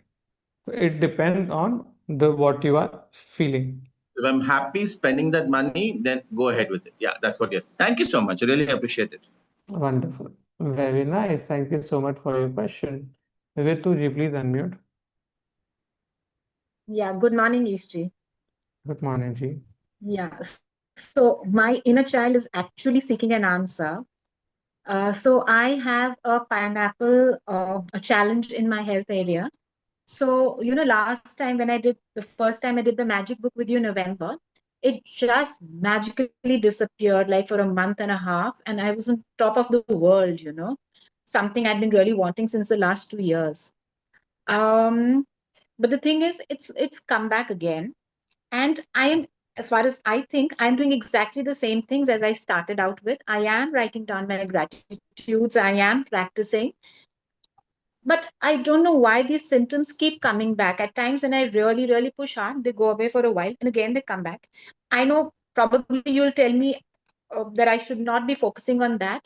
It depends on what you are feeling. If I'm happy spending that money, then go ahead with it. Yeah, that's what yes. Thank you so much. I really appreciate it. Wonderful. Very nice. Thank you so much for your question. Rituji, please unmute. Yeah, good morning, EESH. Good morning, Ji. Yeah, so my inner child is actually seeking an answer. So I have a pineapple a challenge in my health area. So, last time when the first time I did the magic book with you in November, it just magically disappeared like for a month and a half. And I was on top of the world, something I'd been really wanting since the last 2 years. But the thing is, it's come back again. And I am, as far as I think, I'm doing exactly the same things as I started out with. I am writing down my gratitudes, I am practicing. But I don't know why these symptoms keep coming back. At times when I really, really push hard, they go away for a while and again they come back. I know probably you'll tell me that I should not be focusing on that.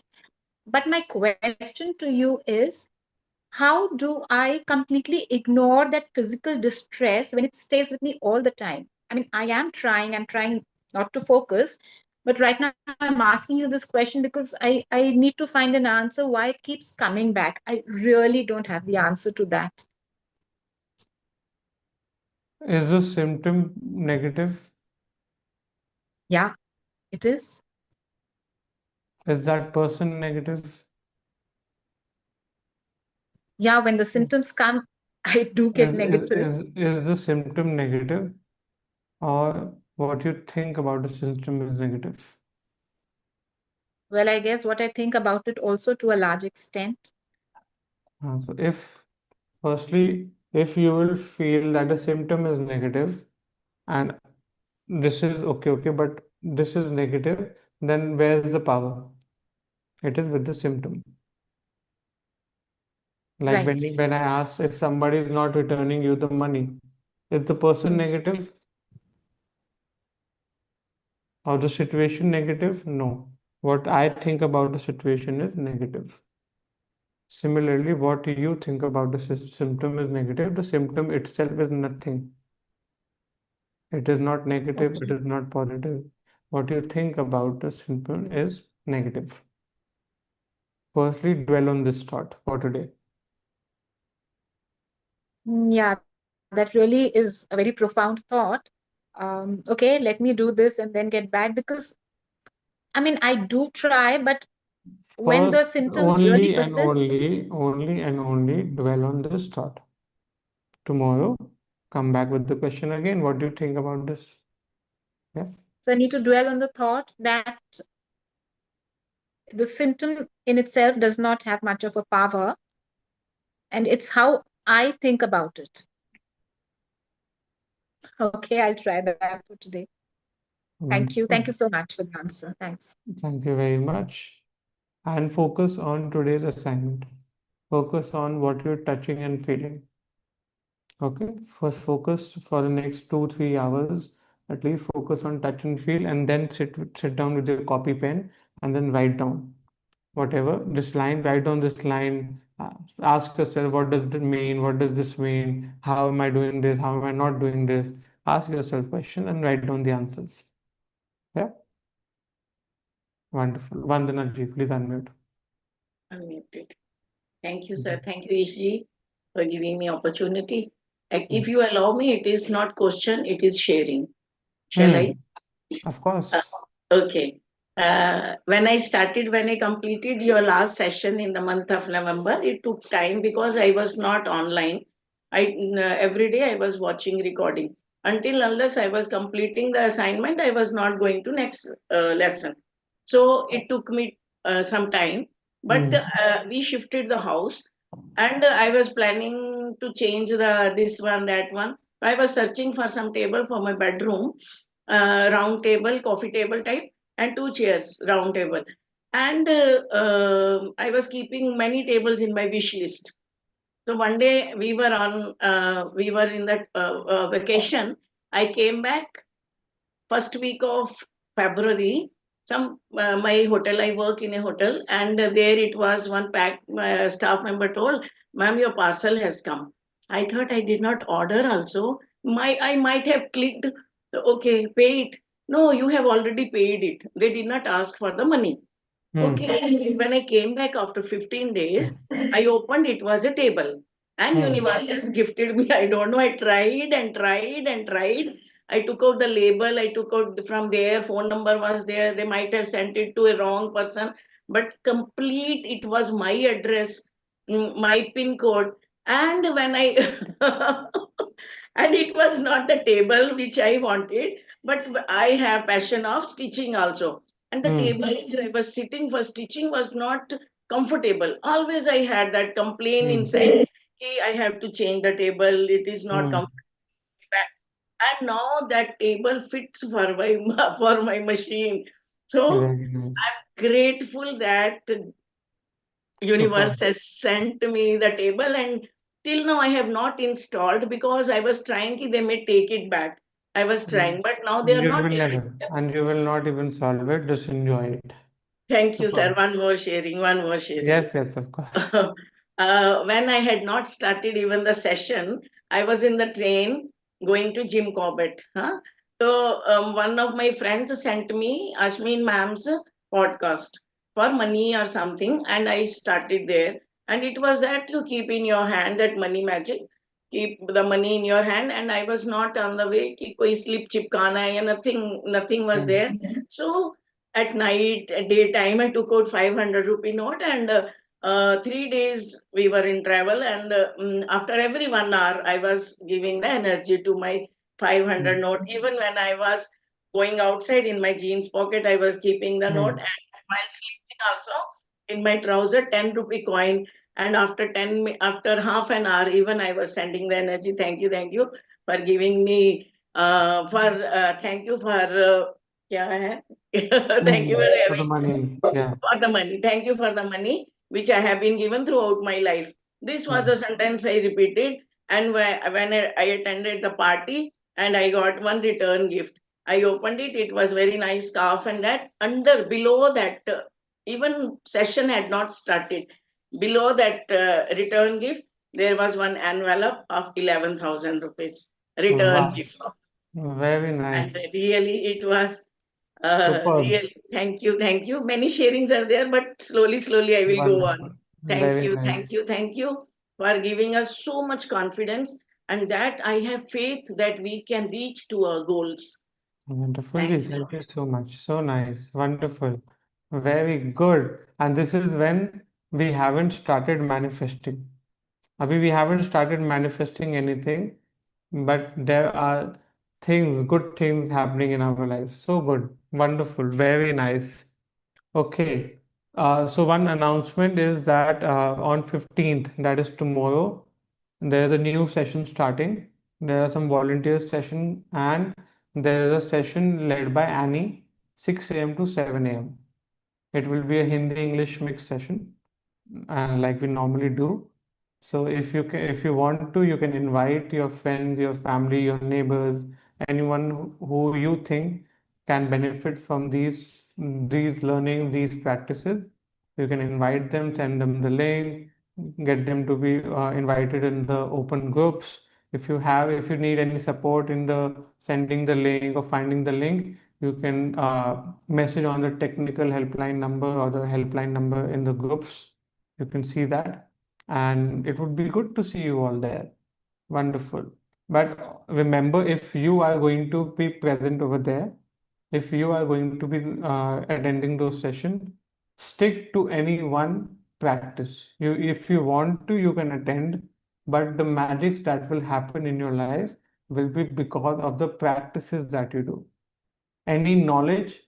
But my question to you is, how do I completely ignore that physical distress when it stays with me all the time? I mean, I'm trying not to focus, but right now I'm asking you this question because I need to find an answer why it keeps coming back. I really don't have the answer to that. Is the symptom negative? Yeah, it is. Is that person negative? Yeah, when the symptoms come, I do get negative. Is the symptom negative, or what you think about the symptom is negative? Well, I guess what I think about it also to a large extent. So firstly, if you will feel that the symptom is negative and this is okay, but this is negative, then where's the power? It is with the symptom. Like Right. when I ask if somebody is not returning you the money, is the person negative or the situation negative? No. What I think about the situation is negative. Similarly, what you think about the symptom is negative. The symptom itself is nothing. It is not negative, it is not positive. What you think about the symptom is negative. Firstly, dwell on this thought for today. Yeah, that really is a very profound thought. Okay, let me do this and then get back because I mean, I do try, but when First, the symptoms really persist, only and only dwell on this thought. Tomorrow, come back with the question again. What do you think about this? Yeah. so I need to dwell on the thought that the symptom in itself does not have much of a power, and it's how I think about it. Okay, I'll try that for today. Thank you. Thank you so much for the answer. Thanks. Thank you very much. And focus on today's assignment. Focus on what you're touching and feeling. Okay, first focus for the next 2-3 hours. At least focus on touch and feel, and then sit down with your copy pen and then write down whatever this line. Write down this line. Ask yourself, what does it mean? What does this mean? How am I doing this? How am I not doing this? Ask yourself questions and write down the answers. Yeah. Wonderful. Vandana ji, please unmute. Unmuted. Thank you, sir. Thank you, Ishji, for giving me opportunity. If you allow me, it is not question, it is sharing. Shall I? Of course. Okay. When I completed your last session in the month of November, it took time because I was not online. Every day I was watching recording. Until unless I was completing the assignment, I was not going to next lesson. So it took me some time. But we shifted the house, and I was planning to change this one, that one. I was searching for some table for my bedroom, round table, coffee table type, and 2 chairs, round table. And I was keeping many tables in my wish list. So one day we were in that vacation. I came back first week of February. some my hotel, I work in a hotel, and there it was one pack staff member told, ma'am, your parcel has come. I thought I did not order also. I might have clicked, okay, pay it. No, you have already paid it. They did not ask for the money. Okay, when I came back after 15 days, I opened, it was a table. And Universe has gifted me. I don't know. I tried and tried and tried. I took out the label. I took out from there. Phone number was there. They might have sent it to a wrong person, but complete. It was my address, my pin code. And when I and it was not the table which I wanted, but I have passion of stitching also. And the table where I was sitting for stitching was not comfortable. Always I had that complaint inside. Hey, I have to change the table. It is not comfortable. And now that table fits for my for my machine. So Very nice. I'm grateful that Super. Universe has sent me the table, and till now I have not installed because I was trying ki they may take it back. I was trying, but now they are You not will taking. never, and you will not even solve it. Just enjoy it. Thank you, sir. Super. One more sharing, one more sharing. Yes, yes, of course. When I had not started even the session, I was in the train going to Jim Corbett. Huh? So one of my friends sent me Ashmin ma'am's podcast for money or something, and I started there. And it was that you keep in your hand that money magic, keep the money in your hand. And I was not on the way कि कोई slip चिपकाना है या nothing was there. So at night, at daytime, I took out 500 rupee note, and 3 days we were in travel, and after every 1 hour I was giving the energy to my 500 note. Even when I was going outside, in my jeans pocket I was keeping the note, and while sleeping also in my trouser 10 rupee coin. And after after half an hour, even I was sending the energy. Thank you for giving me for thank you for क्या है? Thank you for For the having money. Yeah. for the money. Thank you for the money which I have been given throughout my life. This was a sentence I repeated, and when I attended the party, and I got one return gift. I opened it. It was very nice scarf, and that below that, even session had not started. Below that return gift, there was one envelope of 11,000 rupees return Wow. gift. Very And nice. really, it was Superb. really, thank you, thank you. Many sharings are there, but slowly I will go on. Wonderful. Very nice. Thank you for giving us so much confidence, and that I have faith that we can reach to our goals. Wonderfully. Thanks a Thank lot. you so much. So nice. Wonderful. Very good. And this is when we haven't started manifesting. Abhi, we haven't started manifesting anything, but there are things, good things happening in our life. So good. Wonderful. Very nice. Okay. So one announcement is that on 15th, that is tomorrow, there is a new session starting. There are some volunteer session, and there is a session led by Annie, 6 a.m. to 7 a.m. It will be a Hindi-English mixed session, like we normally do. So if you want to, you can invite your friends, your family, your neighbors, anyone who you think can benefit from these learning, these practices. You can invite them, send them the link, get them to be invited in the open groups. If you need any support in the sending the link or finding the link, you can message on the technical helpline number or the helpline number in the groups. You can see that, and it would be good to see you all there. Wonderful. But remember, if you are going to be present over there, if you are going to be attending those sessions, stick to any one practice. If you want to, you can attend, but the magics that will happen in your life will be because of the practices that you do. Any knowledge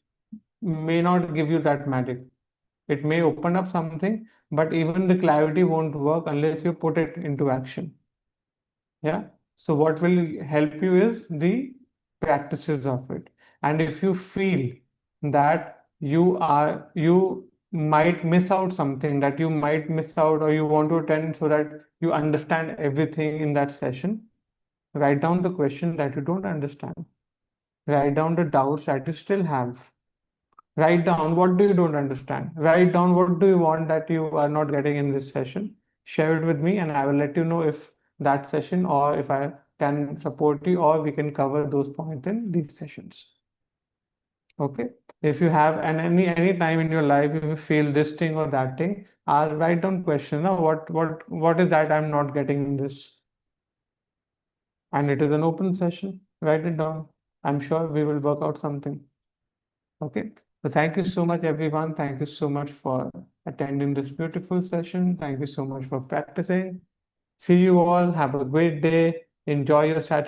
may not give you that magic. It may open up something, but even the clarity won't work unless you put it into action. Yeah. So what will help you is the practices of it. And if you feel that you might miss out something, that you might miss out, or you want to attend so that you understand everything in that session, write down the question that you don't understand. Write down the doubts that you still have. Write down what do you don't understand. Write down what do you want that you are not getting in this session. Share it with me, and I will let you know if that session or if I can support you or we can cover those points in these sessions. Okay. If you have any time in your life, if you feel this thing or that thing, I'll write down question. What is that I'm not getting in this? And it is an open session. Write it down. I'm sure we will work out something. Okay. So thank you so much, everyone. Thank you so much for attending this beautiful session. Thank you so much for practicing. See you all. Have a great day. Enjoy your Saturday.